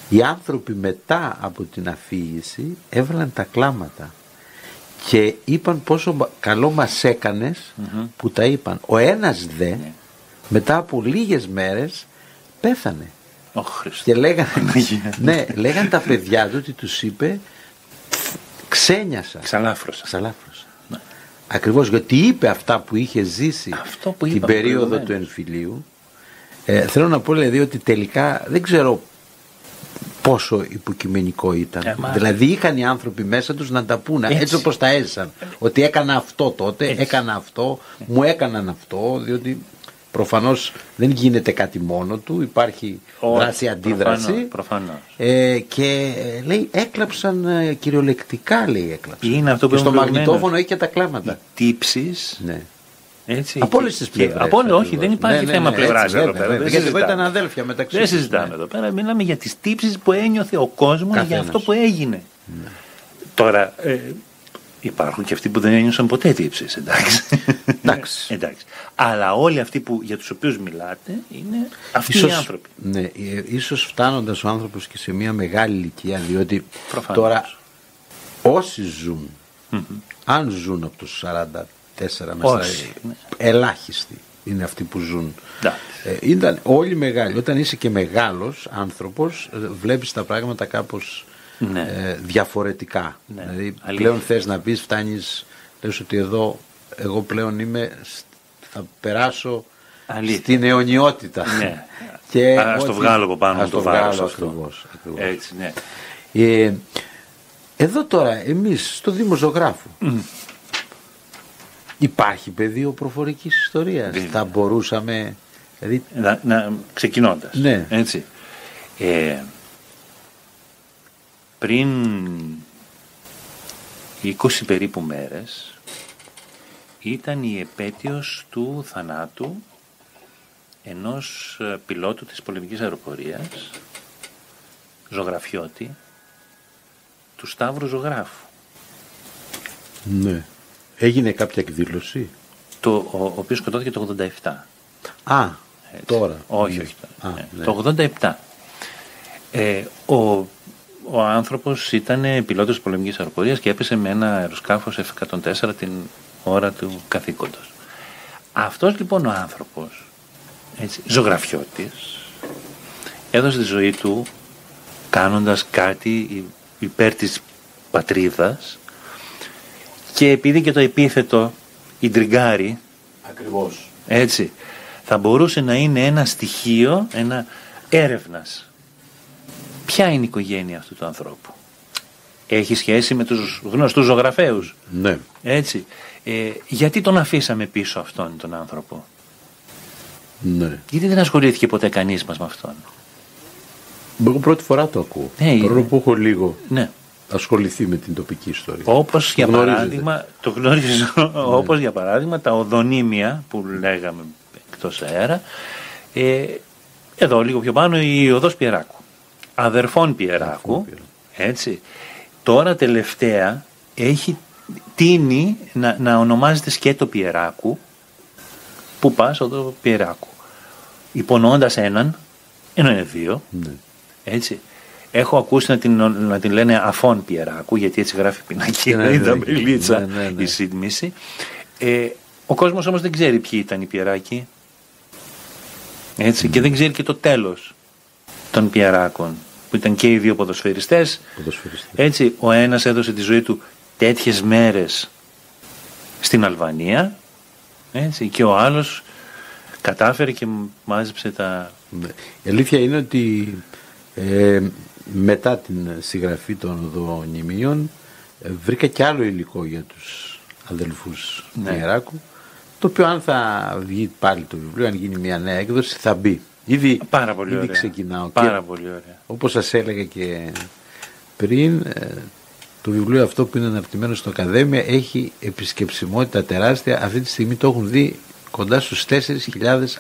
οι άνθρωποι μετά από την αφήγηση έβαλαν τα κλάματα και είπαν πόσο καλό μας έκανες που τα είπαν. Ο ένας δε μετά από λίγες μέρες πέθανε. Και λέγανε τα παιδιά του ότι τους είπε ξένιασα. Ξαλάφρωσα. Ναι. Ακριβώς γιατί είπε αυτά που είχε ζήσει την περίοδο του εμφυλίου. Θέλω να πω δηλαδή ότι τελικά δεν ξέρω πόσο υποκειμενικό ήταν. Δηλαδή είχαν οι άνθρωποι μέσα τους να τα πούνε έτσι όπως τα έζησαν. Ότι έκανα αυτό τότε, έκανα αυτό, μου έκαναν αυτό, διότι προφανώς δεν γίνεται κάτι μόνο του, υπάρχει δράση-αντίδραση. Προφανώς. Και λέει έκλαψαν κυριολεκτικά, λέει έκλαψαν. Είναι αυτό που και στο μαγνητόφωνο έχει και τα κλάματα. Οι τύψεις. Ναι. Έτσι, από όλες τις πλευρές. Όχι, δεν υπάρχει θέμα πλευράς εδώ πέρα. Γιατί εδώ ήταν αδέλφια μεταξύ. Δεν συζητάμε εδώ πέρα. Μιλάμε για τις τύψεις που ένιωθε ο κόσμος για αυτό που έγινε. Ναι. Τώρα, υπάρχουν και αυτοί που δεν ένιωσαν ποτέ τύψεις, εντάξει. Αλλά όλοι αυτοί για τους οποίους μιλάτε είναι αυτοί οι άνθρωποι. Ναι, ίσως φτάνοντας ο άνθρωπος και σε μια μεγάλη ηλικία, διότι τώρα όσοι ζουν, αν ζουν από τους 44 μέσα, ελάχιστοι είναι αυτοί που ζουν. Ήταν όλοι μεγάλοι. Όταν είσαι και μεγάλος άνθρωπος, βλέπεις τα πράγματα κάπως διαφορετικά. Δηλαδή πλέον θες να πεις, φτάνεις, λες ότι εδώ εγώ πλέον θα περάσω στην αιωνιότητα. Και ας το βγάλω από πάνω το βάρος αυτό. Ακριβώς. Έτσι, ναι. Εδώ τώρα εμείς στο Δήμο Ζωγράφου υπάρχει πεδίο προφορικής ιστορίας. Θα μπορούσαμε δηλαδή... ξεκινώντας, έτσι. Πριν 20 περίπου μέρες ήταν η επέτειος του θανάτου ενός πιλότου της πολεμικής αεροπορίας, ζωγραφιώτη, του Σταύρου Ζωγράφου. Ναι. Έγινε κάποια εκδήλωση? Ο οποίος σκοτώθηκε το 87. Έτσι. Τώρα. Όχι. Το 87. Ο άνθρωπος ήταν πιλότος της πολεμικής αεροπορίας και έπεσε με ένα αεροσκάφος F-104 την ώρα του καθήκοντος. Αυτός λοιπόν ο άνθρωπος, έτσι, ζωγραφιώτης, έδωσε τη ζωή του κάνοντας κάτι υπέρ της πατρίδας, και επειδή και το επίθετο ιντριγκάρει, Ακριβώς. έτσι, θα μπορούσε να είναι ένα στοιχείο, ένα έρευνας. Ποια είναι η οικογένεια αυτού του ανθρώπου? Έχει σχέση με τους γνωστούς ζωγραφέους. Ναι. Έτσι. Γιατί τον αφήσαμε πίσω αυτόν τον άνθρωπο? Ναι. Γιατί δεν ασχολήθηκε ποτέ κανείς μας με αυτόν? Εγώ πρώτη φορά το ακούω. Ναι, παρόλο που έχω λίγο Ναι. ασχοληθεί με την τοπική ιστορία. Όπως για γνωρίζετε. παράδειγμα, το γνωρίζω, όπως για παράδειγμα τα οδονίμια που λέγαμε εκτός αέρα, εδώ λίγο πιο πάνω η οδός Πιεράκου, αδερφών Πιεράκου, έτσι. Τώρα τελευταία έχει τίνει να ονομάζεται σκέτο Πιεράκου, που πας οδό Πιεράκου, υπονοώντας έναν, ενώ είναι δύο, Ναι. έτσι. Έχω ακούσει να την λένε Αφών Πιεράκου, γιατί έτσι γράφει πινακίδα η ταμπελίτσα, η σύντμηση. Ο κόσμος όμως δεν ξέρει ποιοι ήταν οι Πιεράκοι. Έτσι, και δεν ξέρει και το τέλος των Πιεράκων, που ήταν και οι δύο ποδοσφαιριστές. Έτσι, ο ένας έδωσε τη ζωή του τέτοιες μέρες στην Αλβανία, έτσι, και ο άλλος κατάφερε και μάζεψε τα... Ναι. Η αλήθεια είναι ότι μετά την συγγραφή των οδονημίων βρήκα και άλλο υλικό για τους αδελφούς Πιεράκου, το οποίο αν θα βγει πάλι το βιβλίο, αν γίνει μια νέα έκδοση, θα μπει. Ήδη ξεκινάω. Πάρα πολύ ωραία. Όπως σας έλεγα και πριν, το βιβλίο αυτό που είναι αναρτημένο στο Ακαδέμια έχει επισκεψιμότητα τεράστια. Αυτή τη στιγμή το έχουν δει κοντά στους 4.000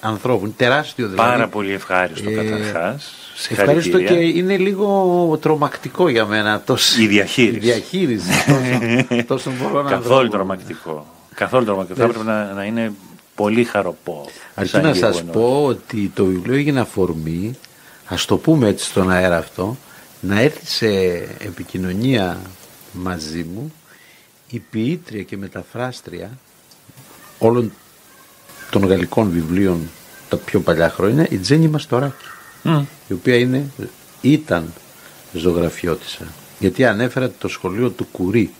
ανθρώπους. Τεράστιο δηλαδή. Πάρα πολύ ευχάριστο καταρχάς. Ευχαριστώ, και είναι λίγο τρομακτικό για μένα η διαχείριση τόσο πολλών ανθρώπων. Καθόλου τρομακτικό. Θα έπρεπε να είναι πολύ χαροπό. Αρκεί να σας πω ότι το βιβλίο έγινε αφορμή, ας το πούμε έτσι στον αέρα αυτό, να έρθει σε επικοινωνία μαζί μου η ποιήτρια και μεταφράστρια όλων των γαλλικών βιβλίων τα πιο παλιά χρόνια, η Τζέννη Μαστοράκη, η οποία ήταν ζωγραφιώτισσα, γιατί ανέφερα το σχολείο του Κουρί,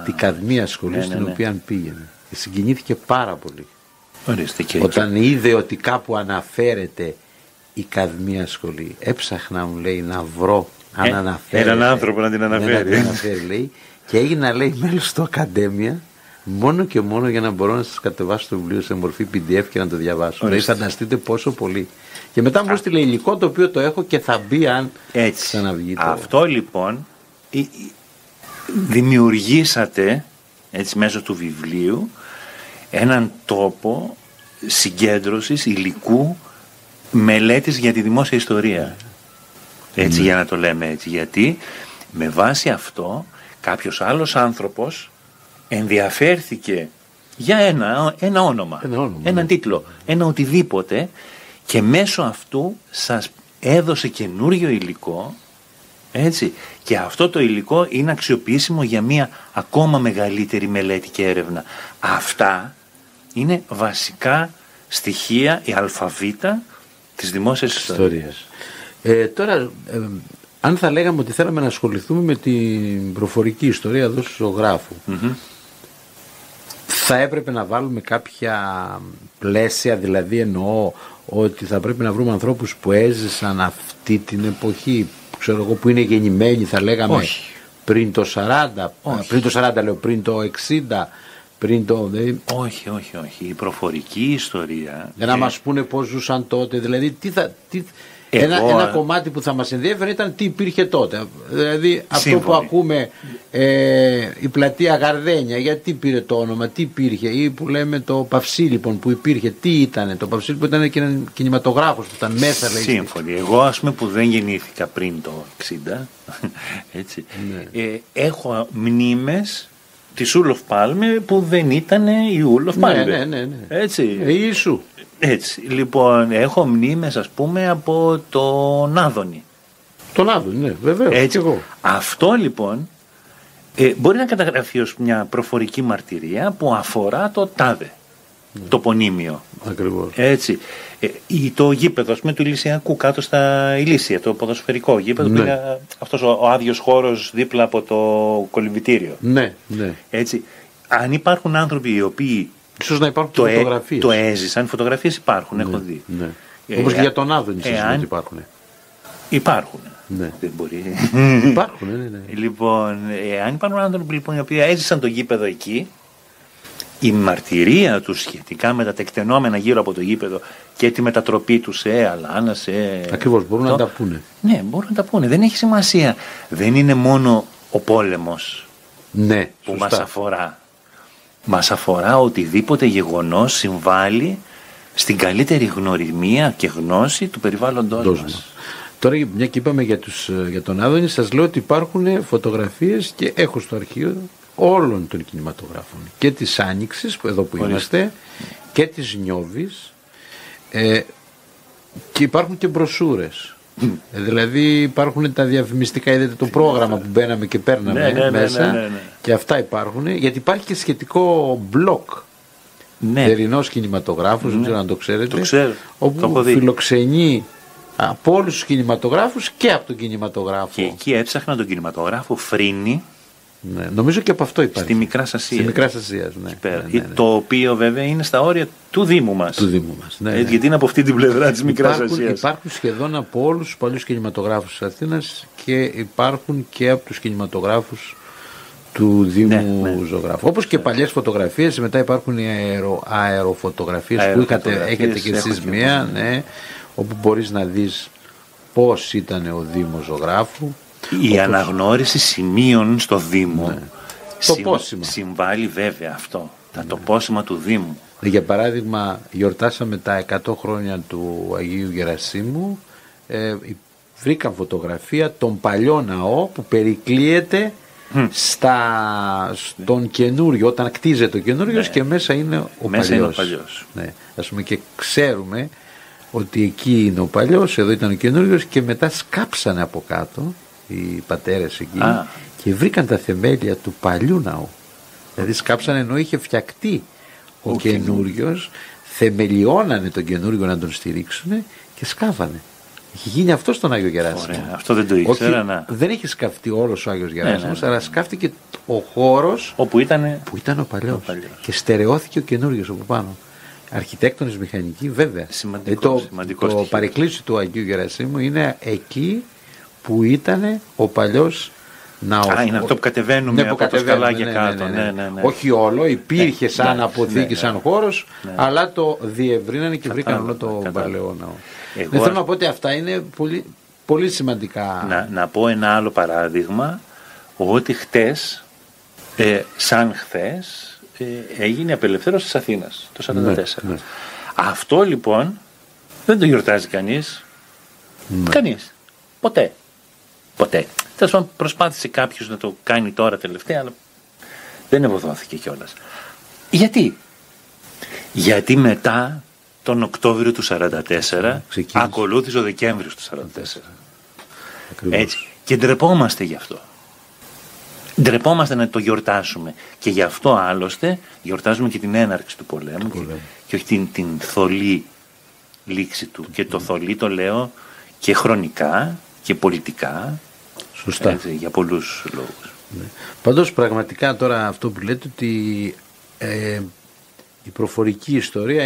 την Καδμία σχολή στην οποία πήγαινε, και συγκινήθηκε πάρα πολύ. Όταν είδε ότι κάπου αναφέρεται η Καδμία σχολή, έψαχνα, μου λέει, να βρω αν αναφέρεται έναν άνθρωπο να την αναφέρει, λέει, και έγινα, λέει, μέλος του Ακαδέμια μόνο και μόνο για να μπορώ να σας κατεβάσω το βιβλίο σε μορφή PDF και να το διαβάσω. Δηλαδή φανταστείτε πόσο πολύ. Και μετά μου έστειλε υλικό το οποίο το έχω και θα μπει αν ξαναβγεί. Αυτό λοιπόν δημιουργήσατε, έτσι, μέσω του βιβλίου έναν τόπο συγκέντρωσης υλικού μελέτης για τη δημόσια ιστορία. Έτσι, για να το λέμε έτσι. Γιατί με βάση αυτό κάποιος άλλος άνθρωπος ενδιαφέρθηκε για ένα όνομα, έναν τίτλο, ένα οτιδήποτε, και μέσω αυτού σας έδωσε καινούριο υλικό, έτσι, και αυτό το υλικό είναι αξιοποιήσιμο για μια ακόμα μεγαλύτερη μελέτη και έρευνα. Αυτά είναι βασικά στοιχεία, η αλφαβήτα της δημόσιας ιστορίας. Τώρα, αν θα λέγαμε ότι θέλαμε να ασχοληθούμε με την προφορική ιστορία εδώ του ζωγράφου, θα έπρεπε να βάλουμε κάποια πλαίσια, δηλαδή εννοώ ότι θα πρέπει να βρούμε ανθρώπους που έζησαν αυτή την εποχή, ξέρω εγώ, που είναι γεννημένοι, θα λέγαμε, πριν το 40, πριν το 40 λέω, πριν το 60, πριν το... Όχι. Η προφορική ιστορία... Για να μας πούνε πώς ζούσαν τότε, δηλαδή ένα κομμάτι που θα μας ενδιαφέρει ήταν τι υπήρχε τότε. Δηλαδή αυτό που ακούμε, η πλατεία Γαρδένια, γιατί πήρε το όνομα, τι υπήρχε, ή που λέμε το Παυσίλιππον που υπήρχε, τι ήταν. Το Παυσίλιππον ήταν και ένα κινηματογράφος που ήταν μέσα. Σύμφωνοι. Εγώ, ας πούμε, που δεν γεννήθηκα πριν το 60, έτσι, έχω μνήμες της Ούλοφ Πάλμε που δεν ήταν η Ούλοφ Πάλμε. Ναι. Έτσι. Ιησού. Έτσι, λοιπόν, έχω μνήμες, ας πούμε, από τον Άδωνη. Τον Άδωνη, ναι, βεβαίως. Έτσι. Εγώ. Αυτό λοιπόν μπορεί να καταγραφεί ως μια προφορική μαρτυρία που αφορά το τάδε. τοπονύμιο. Ακριβώς. Έτσι. Το γήπεδο, ας πούμε, του Ηλυσιακού κάτω στα Ηλίσια, το ποδοσφαιρικό γήπεδο, Ναι. που είναι αυτός ο άδειος χώρος δίπλα από το κολυμβητήριο. Ναι, ναι. Έτσι. Αν υπάρχουν άνθρωποι οι οποίοι Ίσως να υπάρχουν και φωτογραφίες. το έζησαν, φωτογραφίες υπάρχουν, Ναι, έχω δει. ναι. Όπως και για τον Άδωνη, ίσως ότι υπάρχουν. Υπάρχουν. Ναι. Δεν μπορεί. Υπάρχουν, ναι, ναι. Λοιπόν, αν υπάρχουν άνθρωποι λοιπόν, οι οποίοι έζησαν το γήπεδο εκεί, η μαρτυρία τους σχετικά με τα τεκτενόμενα γύρω από το γήπεδο και τη μετατροπή του σε αλάνα, σε... Ακριβώς, μπορούν να τα πούνε. Ναι, μπορούν να τα πούνε. Δεν έχει σημασία. Δεν είναι μόνο ο πόλεμος Ναι, που σωστά. μας αφορά. Μας αφορά οτιδήποτε γεγονός συμβάλλει στην καλύτερη γνωριμία και γνώση του περιβάλλοντος μας. Τώρα, μια και είπαμε για τον Άδωνη, σας λέω ότι υπάρχουν φωτογραφίες και έχω στο αρχείο όλων των κινηματογράφων. Και της Άνοιξης, εδώ που είμαστε, και της Νιώβης, και υπάρχουν και μπροσούρες. Δηλαδή υπάρχουν τα διαφημιστικά, είδατε το πρόγραμμα που μπαίναμε και παίρναμε μέσα, ναι. και αυτά υπάρχουν, γιατί υπάρχει και σχετικό μπλοκ. Ναι. Θερινός κινηματογράφος, δεν ξέρω αν το ξέρετε, Το ξέρω. Το έχω όπου δει. φιλοξενεί από όλους τους κινηματογράφους και από τον κινηματογράφο. Και εκεί έψαχνα τον κινηματογράφο Φρίνη Ναι, νομίζω και από αυτό υπάρχει. στη Μικράς Ασίας. Στη Μικράς Ασίας, ναι. Πέρα. Ναι, ναι. Το οποίο βέβαια είναι στα όρια του Δήμου μας. Του Δήμου μας. Ναι, ναι. Γιατί είναι από αυτή την πλευρά της Μικράς Ασίας. Υπάρχουν σχεδόν από όλους τους παλιούς κινηματογράφους της Αθήνας και υπάρχουν και από τους κινηματογράφους του Δήμου Ναι. Ζωγράφου. Όπως και παλιές φωτογραφίες, μετά υπάρχουν οι αεροφωτογραφίες που έχετε και εσείς μία, ναι, όπου μπορείς να δεις πώς ήταν ο Δήμος Ζωγράφου. Η αναγνώριση σημείων στο Δήμο Το πόσημα. συμβάλλει βέβαια αυτό. Τα τοπόσημα του Δήμου. Για παράδειγμα, γιορτάσαμε τα 100 χρόνια του Αγίου Γερασίμου, βρήκαν φωτογραφία τον παλιό ναό που περικλείεται στον καινούριο, όταν κτίζεται ο καινούριος, και μέσα είναι ο παλιός. Ναι. Ας πούμε, και ξέρουμε ότι εκεί είναι ο παλιός, εδώ ήταν ο καινούριος, και μετά σκάψανε από κάτω οι πατέρες εκεί και βρήκαν τα θεμέλια του παλιού ναού. Δηλαδή σκάψανε ενώ είχε φτιακτεί ο καινούριος, θεμελιώνανε τον καινούριο να τον στηρίξουν και σκάβανε. Είχε γίνει αυτό στον Άγιο Γεράσιμο. Ωραία, αυτό δεν το ήξερα. Δεν είχε σκαφτεί όλος ο Άγιος Γεράσιμος, αλλά σκάφτηκε ο χώρος όπου που ήταν ο παλιός. Και στερεώθηκε ο καινούριος από πάνω. Αρχιτέκτονες, μηχανικοί, βέβαια. Σημαντικό το παρεκκλήσι του Αγίου Γερασίμου είναι εκεί που ήταν ο παλιός ναός. Είναι αυτό που κατεβαίνουμε από τα σκαλάκια κάτω. Ναι. Όχι όλο, υπήρχε σαν αποθήκη, σαν χώρος, αλλά το διευρύνανε και βρήκαν όλο το παλαιό ναό. Δεν θέλω να πω ότι αυτά είναι πολύ, πολύ σημαντικά. Να πω ένα άλλο παράδειγμα, ότι χτες, σαν χθες, έγινε η απελευθέρωση της Αθήνας το 1944. Ναι. Αυτό λοιπόν δεν το γιορτάζει κανείς. Κανείς. Ποτέ. Τέλος πάντων, προσπάθησε κάποιος να το κάνει τώρα τελευταία, αλλά δεν ευωδόθηκε κιόλας. Γιατί μετά τον Οκτώβριο του 1944 ακολούθησε ο Δεκέμβριος του 1944. Έτσι. Και ντρεπόμαστε γι' αυτό. Ντρεπόμαστε να το γιορτάσουμε. Και γι' αυτό άλλωστε γιορτάζουμε και την έναρξη του πολέμου και όχι την θολή λήξη του. Και το θολή το λέω και χρονικά και πολιτικά. Σωστά. Έτσι, για πολλούς λόγους. Ναι. Πάντως πραγματικά τώρα αυτό που λέτε, ότι η προφορική ιστορία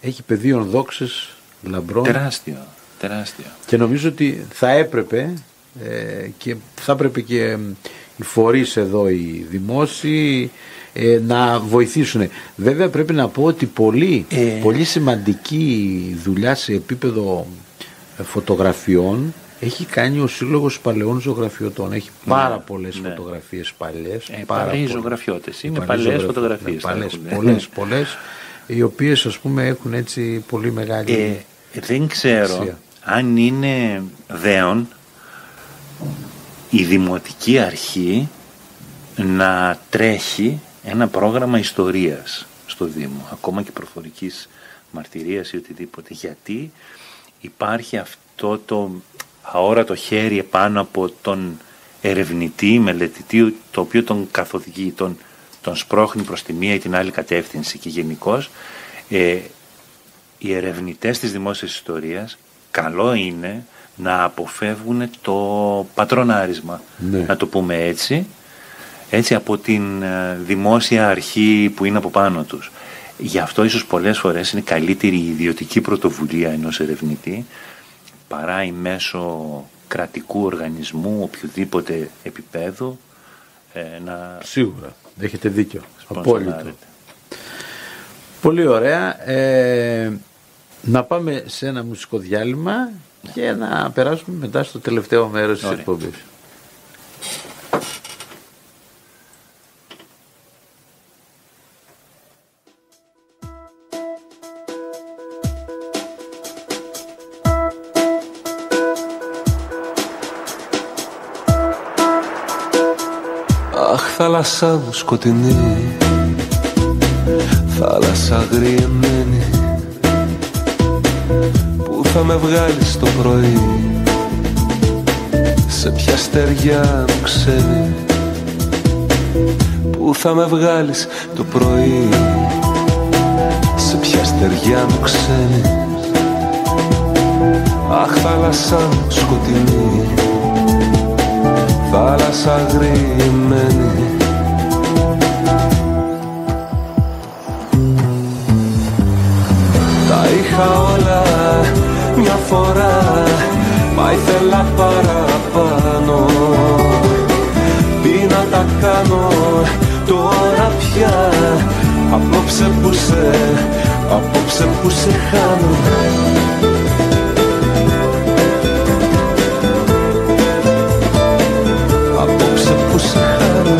έχει πεδίων δόξες λαμπρών. Τεράστιο. Και νομίζω ότι θα έπρεπε και οι φορείς εδώ, οι δημόσιοι, να βοηθήσουν. Βέβαια πρέπει να πω ότι πολύ σημαντική δουλειά σε επίπεδο φωτογραφιών έχει κάνει ο Σύλλογος Παλαιών Ζωγραφιωτών. Έχει πάρα πολλές φωτογραφίες παλιές. Παλαιοί ζωγραφιώτες. Είναι παλαιές φωτογραφίες. Πολλές, οι οποίες, ας πούμε, έχουν έτσι πολύ μεγάλη δεν ξέρω αξία. Αν είναι δέον η Δημοτική Αρχή να τρέχει ένα πρόγραμμα ιστορίας στο Δήμο, ακόμα και προφορικής μαρτυρίας ή οτιδήποτε. Γιατί υπάρχει αυτό το αόρατο χέρι επάνω από τον ερευνητή, μελετητή, το οποίο τον καθοδηγεί, τον σπρώχνει προς τη μία ή την άλλη κατεύθυνση, και γενικώς Οι ερευνητές της δημόσιας ιστορίας καλό είναι να αποφεύγουν το πατρονάρισμα, να το πούμε έτσι από την δημόσια αρχή που είναι από πάνω τους. Γι' αυτό ίσως πολλές φορές είναι καλύτερη η ιδιωτική πρωτοβουλία ενός ερευνητή παρά η μέσω κρατικού οργανισμού οποιοδήποτε επίπεδου Σίγουρα, έχετε δίκιο. Απόλυτο. Πολύ ωραία. Να πάμε σε ένα μουσικό διάλειμμα και να περάσουμε μετά στο τελευταίο μέρος της εκπομπής. Αχ, θάλασσά μου σκοτεινή, θάλασσα αγριεμένη, πού θα με βγάλεις το πρωί, σε ποια στεριά μου ξένη, πού θα με βγάλεις το πρωί, σε ποια στεριά μου ξένη. Αχ, θάλασσά μου σκοτεινή, θάλασσα αγριεμένη, τα είχα όλα μια φορά, μα ήθελα παραπάνω. Τι να τα κάνω τώρα πια, απόψε που σε χάνω. Που σε χάνω.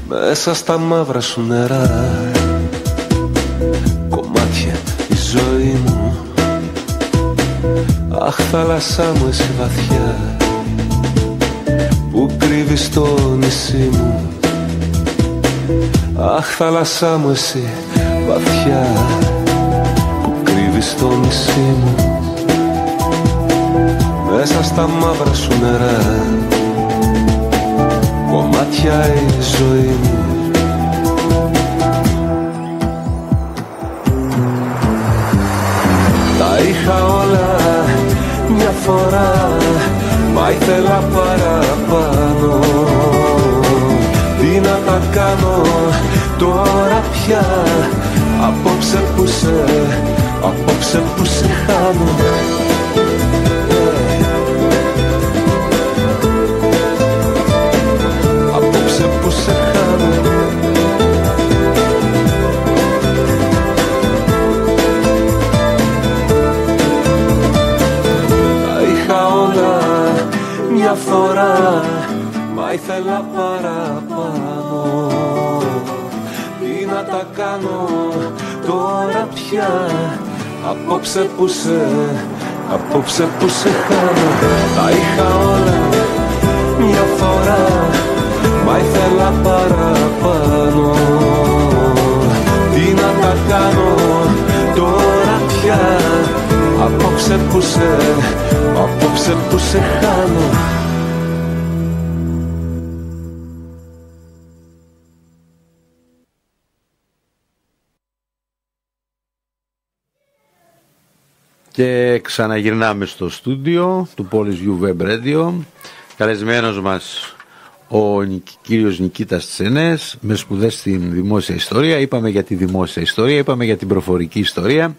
Μέσα στα μαύρα σου νερά, κομμάτια η ζωή μου. Αχ, θάλασσά μου εσύ βαθιά, που κρύβεις το νησί μου. Αχ, θάλασσά μου εσύ βαθιά, που κρύβεις το νησί μου. Μέσα στα μαύρα σου νερά, κομμάτια η ζωή μου. Τα είχα όλα μια φορά, μα ήθελα παραπάνω. Τι να τα κάνω τώρα πια, απόψε που σε χάνω. Απόψε που σε χάνω. Τα είχα όλα μια φορά, μα ήθελα παραπάνω. Τι να τα κάνω τώρα πια, απόψε που σε χάνω. Τα είχα όλα μια φορά, μα ήθελα παραπάνω. Τι να τα κάνω τώρα πια, απόψε που σε χάνω. Και ξαναγυρνάμε στο στούντιο του Polis View Web Radio. Καλεσμένος μας ο κύριος Νικήτας Τσενές, με σπουδές στην δημόσια ιστορία. Είπαμε για τη δημόσια ιστορία, είπαμε για την προφορική ιστορία.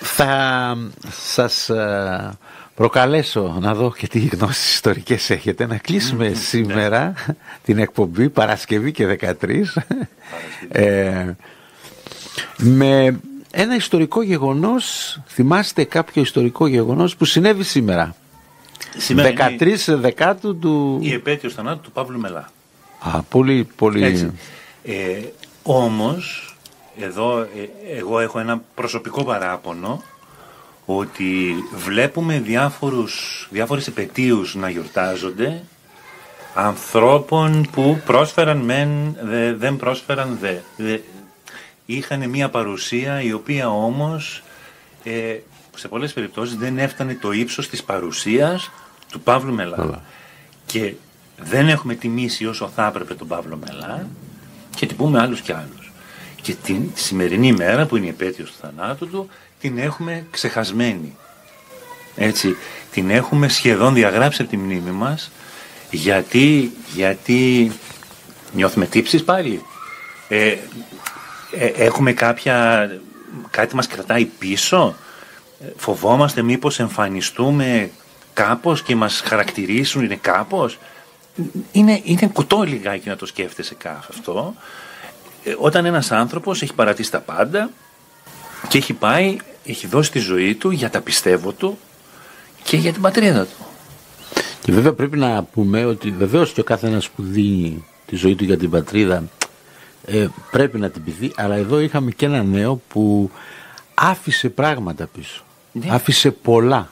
Θα σας προκαλέσω να δω και τι γνώσεις ιστορικές έχετε. Να κλείσουμε σήμερα την εκπομπή, Παρασκευή και 13, με ένα ιστορικό γεγονός. Θυμάστε κάποιο ιστορικό γεγονός που συνέβη σήμερα? 13 Δεκάτου του... η επέτειος θανάτου του Παύλου Μελά. Πολύ, πολύ... Έτσι. Όμως, εδώ εγώ έχω ένα προσωπικό παράπονο, ότι βλέπουμε διάφορες επετείους να γιορτάζονται ανθρώπων που πρόσφεραν μεν, δεν πρόσφεραν δε. Είχαν μια παρουσία η οποία όμως σε πολλές περιπτώσεις δεν έφτανε το ύψος της παρουσίας του Παύλου Μελά. Και δεν έχουμε τιμήσει όσο θα έπρεπε τον Παύλο Μελά και τυπούμε άλλους κι άλλους. Και τη σημερινή μέρα που είναι η επέτειος του θανάτου του την έχουμε ξεχασμένη. Έτσι, την έχουμε σχεδόν διαγράψει από τη μνήμη μας γιατί νιώθουμε τύψεις πάλι. Έχουμε κάτι μας κρατάει πίσω. Φοβόμαστε μήπως εμφανιστούμε κάπως και μας χαρακτηρίσουν είναι κάπως. Είναι κουτό λιγάκι να το σκέφτεσαι αυτό. Όταν ένας άνθρωπος έχει παρατήσει τα πάντα και έχει δώσει τη ζωή του για τα πιστεύω του και για την πατρίδα του. Και βέβαια πρέπει να πούμε ότι βεβαίως και ο κάθε ένας που δίνει τη ζωή του για την πατρίδα πρέπει να την πηθεί, αλλά εδώ είχαμε και ένα νέο που άφησε πράγματα πίσω. Ναι. Άφησε πολλά.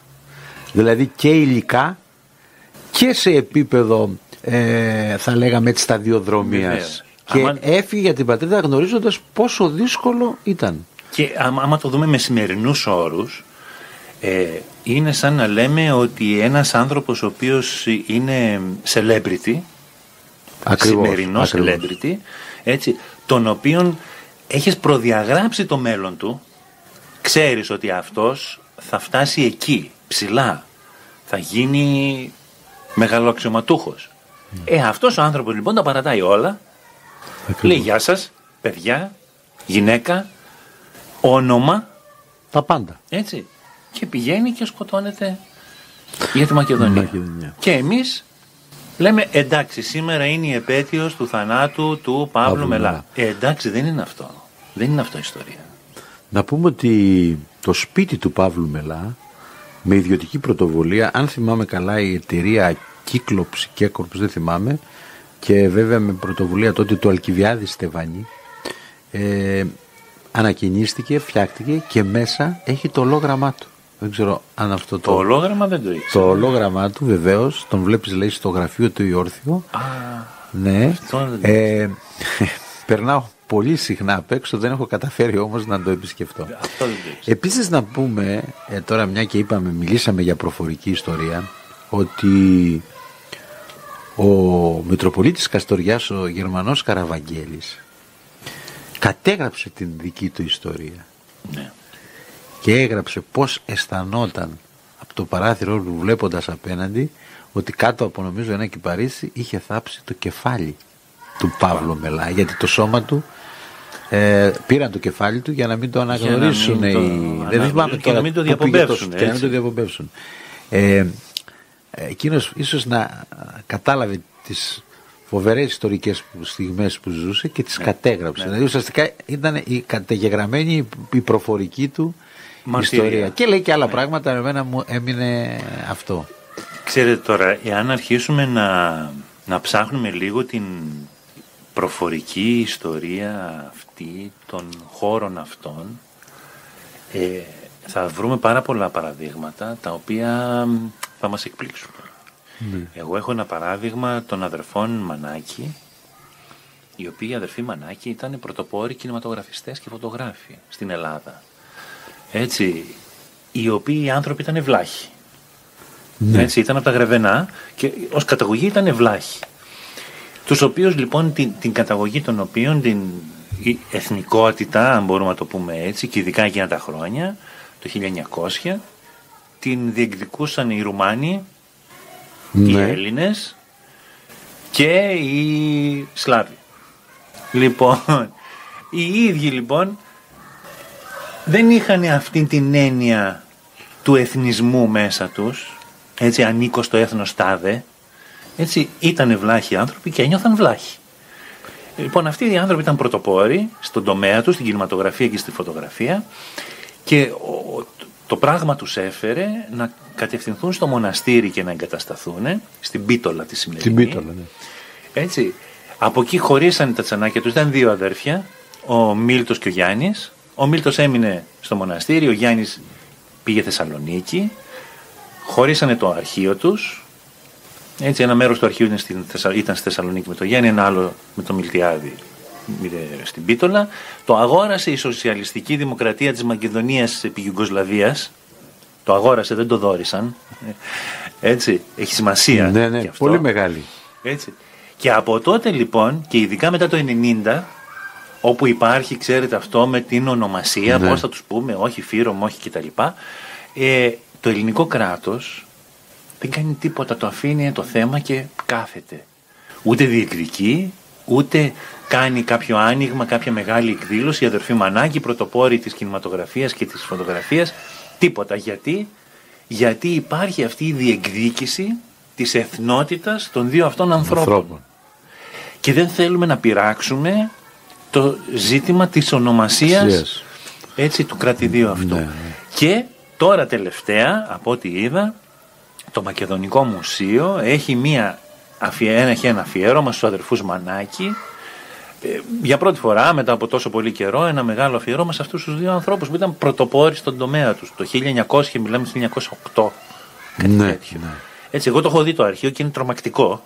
Δηλαδή και υλικά και σε επίπεδο θα λέγαμε έτσι σταδιοδρομίας. Και έφυγε για την πατρίδα γνωρίζοντας πόσο δύσκολο ήταν. Και άμα το δούμε με σημερινούς όρους, είναι σαν να λέμε ότι ένας άνθρωπος ο οποίος είναι celebrity, σημερινό celebrity, έτσι, τον οποίον έχεις προδιαγράψει το μέλλον του, ξέρεις ότι αυτός θα φτάσει εκεί, ψηλά, θα γίνει μεγαλοαξιωματούχος. Αυτός ο άνθρωπος λοιπόν τα παρατάει όλα. Λέει γεια σας, παιδιά, γυναίκα, όνομα, τα πάντα. Έτσι. Και πηγαίνει και σκοτώνεται για τη Μακεδονία. Και εμείς λέμε εντάξει, σήμερα είναι η επέτειος του θανάτου του Παύλου Μελά. Εντάξει, δεν είναι αυτό. Δεν είναι αυτό η ιστορία. Να πούμε ότι το σπίτι του Παύλου Μελά, με ιδιωτική πρωτοβουλία, αν θυμάμαι καλά, η εταιρεία Κύκλοψη και Έκορπος, δεν θυμάμαι, και βέβαια με πρωτοβουλία τότε του Αλκιβιάδη Στεβάνη, ανακοινίστηκε, φτιάχτηκε και μέσα έχει το ολόγραμμά του. Δεν ξέρω αν αυτό το ολόγραμμα δεν το ήξερα. Το ολόγραμμά του βεβαίως, τον βλέπεις λέει στο γραφείο του Ιόρθιο. Ναι. Περνάω πολύ συχνά απ' έξω, δεν έχω καταφέρει όμως να το επισκεφτώ. Επίσης να πούμε, τώρα μια και μιλήσαμε για προφορική ιστορία, ότι ο Μητροπολίτης Καστοριάς, ο Γερμανός Καραβαγγέλης, κατέγραψε την δική του ιστορία. Ναι. Και έγραψε πώς αισθανόταν από το παράθυρο του βλέποντας απέναντι ότι κάτω από νομίζω ένα κυπαρίσι είχε θάψει το κεφάλι του Παύλου Μελά, γιατί το σώμα του πήραν το κεφάλι του για να μην το αναγνωρίσουν και να μην το διαπομπεύσουν. Εκείνος ίσως να κατάλαβε τις φοβερές ιστορικές στιγμές που ζούσε και τις κατέγραψε. Ναι. Δηλαδή ουσιαστικά ήταν η κατεγεγραμμένη η προφορική του ιστορία. Και λέει και άλλα πράγματα, εμένα μου έμεινε αυτό. Ξέρετε τώρα, εάν αρχίσουμε να ψάχνουμε λίγο την προφορική ιστορία αυτή των χώρων αυτών, θα βρούμε πάρα πολλά παραδείγματα τα οποία θα μας εκπλήξουν. Εγώ έχω ένα παράδειγμα των αδερφών Μανάκη, οι οποίοι οι αδερφοί Μανάκη ήταν πρωτοπόροι κινηματογραφιστές και φωτογράφοι στην Ελλάδα. Έτσι, οι οποίοι οι άνθρωποι ήταν ευλάχοι. Έτσι, ήταν από τα Γρεβενά και ως καταγωγή ήταν ευλάχοι. Τους οποίους λοιπόν την καταγωγή των οποίων, η εθνικότητα, αν μπορούμε να το πούμε έτσι, και ειδικά εκείνα τα χρόνια, το 1900, την διεκδικούσαν οι Ρουμάνοι, οι Έλληνες και οι Σλάβοι. Λοιπόν, οι ίδιοι λοιπόν δεν είχαν αυτή την έννοια του εθνισμού μέσα τους, έτσι, ανήκω στο έθνος τάδε, έτσι, ήταν βλάχοι άνθρωποι και ένιωθαν βλάχοι. Λοιπόν, αυτοί οι άνθρωποι ήταν πρωτοπόροι στον τομέα τους, στην κινηματογραφία και στη φωτογραφία, και το πράγμα τους έφερε να κατευθυνθούν στο μοναστήρι και να εγκατασταθούν στην Πίτολα τη σημερινή. Στην Πίτολα, ναι. Έτσι, από εκεί χωρίσανε τα τσανάκια τους, ήταν δύο αδέρφια, ο Μίλτος και ο Γιάννης. Ο Μίλτος έμεινε στο μοναστήρι, ο Γιάννης πήγε Θεσσαλονίκη, χωρίσανε το αρχείο τους. Έτσι, ένα μέρος του αρχείου ήταν στη Θεσσαλονίκη με το Γιάννη, ένα άλλο με το Μιλτιάδη στην Πίτολα. Το αγόρασε η Σοσιαλιστική Δημοκρατία της Μακεδονίας επί Ιουγκοσλαβίας, Το αγόρασε, δεν το δώρισαν. Έτσι, έχει σημασία. Ναι, και αυτό. πολύ μεγάλη. Έτσι. Και από τότε λοιπόν, και ειδικά μετά το 90, όπου υπάρχει, ξέρετε αυτό, με την ονομασία, πώς θα τους πούμε, όχι Φύρωμο, όχι κτλ. Το ελληνικό κράτος δεν κάνει τίποτα, το αφήνει το θέμα και κάθεται. Ούτε διεκδικεί, ούτε κάνει κάποιο άνοιγμα, κάποια μεγάλη εκδήλωση. Η αδερφή Μανάκη, πρωτοπόρη της κινηματογραφίας και της φωτογραφίας, τίποτα. Γιατί υπάρχει αυτή η διεκδίκηση της εθνότητας των δύο αυτών ανθρώπων. Και δεν θέλουμε να πειράξουμε το ζήτημα της ονομασίας, έτσι, του κρατηδίου αυτού. Ναι. Και τώρα τελευταία, από ό,τι είδα, το Μακεδονικό Μουσείο έχει ένα αφιέρωμα στους αδερφούς Μανάκη, για πρώτη φορά μετά από τόσο πολύ καιρό, ένα μεγάλο αφιέρωμα σε αυτούς τους δύο ανθρώπους που ήταν πρωτοπόροι στον τομέα τους. Το 1900 και μιλάμε στο 1908. Κάτι τέτοιο. Ναι. Έτσι, εγώ το έχω δει το αρχείο και είναι τρομακτικό.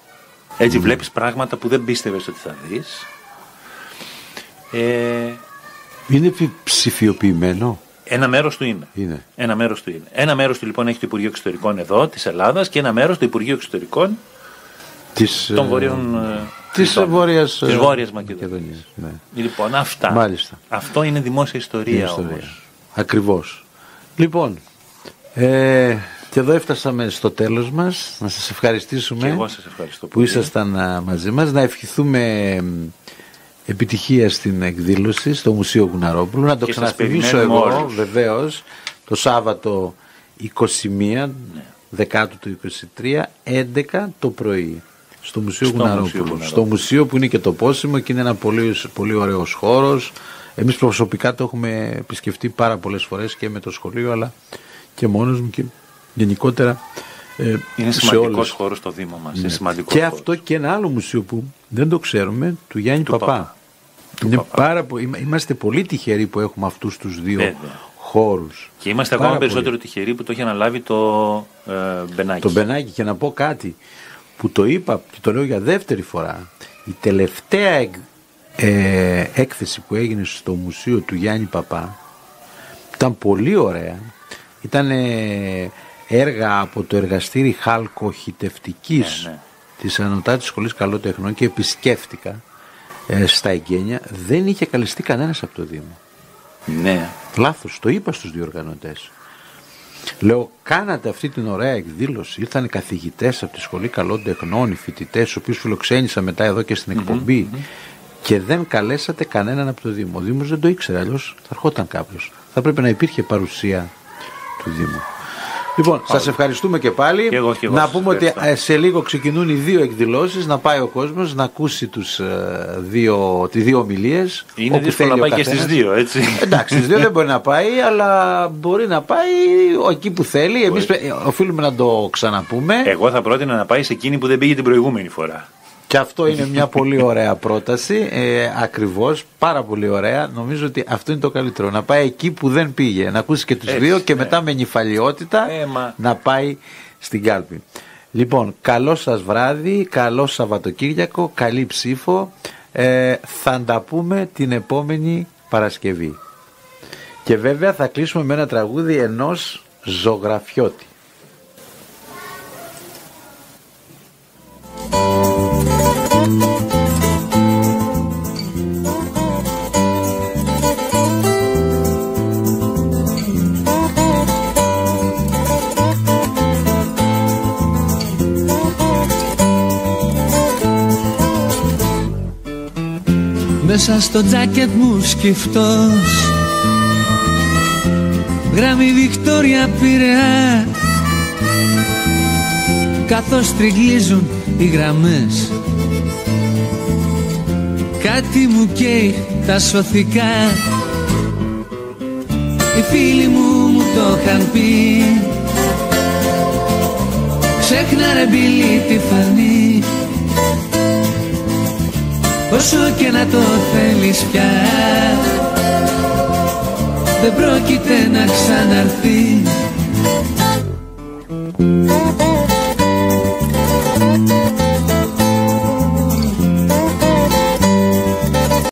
Έτσι, βλέπεις πράγματα που δεν πίστευες ότι θα δεις. Είναι ψηφιοποιημένο. Ένα μέρος του είναι. Ένα μέρος του είναι. Ένα μέρος του λοιπόν έχει το Υπουργείο Εξωτερικών εδώ της Ελλάδας και ένα μέρος το Υπουργείο Εξωτερικών των Βορείων. Της Βόρειας Μακεδονίας. Ναι. Λοιπόν, αυτά. Μάλιστα. Αυτό είναι δημόσια ιστορία όμως. Ακριβώς. Λοιπόν, και εδώ έφτασαμε στο τέλος μας. Να σας ευχαριστήσουμε. Και εγώ σας ευχαριστώ που ήσασταν μαζί μας. Να ευχηθούμε επιτυχία στην εκδήλωση στο Μουσείο Γουναρόπουλου. Να το ξαναθυμίσω εγώ βεβαίως το Σάββατο 21 Δεκάτου του 23, 11 το πρωί. Στο Μουσείο Γουναρόπουλου. Στο μουσείο που είναι και το πόσιμο και είναι ένα πολύ, πολύ ωραίος χώρος. Εμείς προσωπικά το έχουμε επισκεφτεί πάρα πολλές φορές και με το σχολείο, αλλά και μόνος μου και γενικότερα. Είναι σημαντικός χώρος στο Δήμο μας. Είναι σημαντικός και χώρος. Αυτό και ένα άλλο μουσείο που δεν το ξέρουμε, του Γιάννη Παπά. Είμαστε πολύ τυχεροί που έχουμε αυτούς τους δύο χώρους. Και είμαστε ακόμα περισσότερο τυχεροί που το έχει αναλάβει το Μπενάκη. Το Μπενάκη. Και να πω κάτι που το είπα και το λέω για δεύτερη φορά. Η τελευταία έκθεση που έγινε στο μουσείο του Γιάννη Παπά ήταν πολύ ωραία. Ήταν έργα από το εργαστήρι χαλκοχητευτικής της Ανωτάτης Σχολής Καλότεχνων και επισκέφτηκα στα εγγένεια. Δεν είχε καλεστεί κανένας από το Δήμο. Ναι. Λάθος, το είπα στους διοργανωτές. Λέω, κάνατε αυτή την ωραία εκδήλωση. Ήρθαν οι καθηγητές από τη Σχολή Καλών Τεχνών, οι φοιτητές, τους οποίους φιλοξένησα μετά εδώ και στην εκπομπή, και δεν καλέσατε κανέναν από το Δήμο. Ο Δήμος δεν το ήξερε, αλλιώς θα ερχόταν κάποιος. Θα πρέπει να υπήρχε παρουσία του Δήμου. Λοιπόν, σας ευχαριστούμε και πάλι. Και εγώ, να πούμε ότι σε λίγο ξεκινούν οι δύο εκδηλώσεις, να πάει ο κόσμος να ακούσει τις δύο ομιλίες. Είναι δύσκολο να πάει και στις δύο, έτσι. Εντάξει, στις δύο δεν μπορεί να πάει, αλλά μπορεί να πάει εκεί που θέλει. Εμείς οφείλουμε να το ξαναπούμε. Εγώ θα πρότεινα να πάει σε εκείνη που δεν πήγε την προηγούμενη φορά. Και αυτό είναι μια πολύ ωραία πρόταση, ακριβώς, πάρα πολύ ωραία. Νομίζω ότι αυτό είναι το καλύτερο, να πάει εκεί που δεν πήγε, να ακούσει και τους δύο και μετά με νηφαλιότητα να πάει στην κάλπη. Λοιπόν, καλό σας βράδυ, καλό Σαββατοκύριακο, καλή ψήφο, θα τα πούμε την επόμενη Παρασκευή. Και βέβαια θα κλείσουμε με ένα τραγούδι ενός ζωγραφιώτη. Μέσα στο τζάκετ μου σκυφτός, γράμμη Βικτόρια Πειραιά, καθώς τριγλίζουν οι γραμμές, κάτι μου καίει τα σωθικά. Οι φίλοι μου το είχαν πει, ξέχνα ρε μπίλη τη φανή, όσο και να το θέλεις πια, δεν πρόκειται να ξαναρθεί.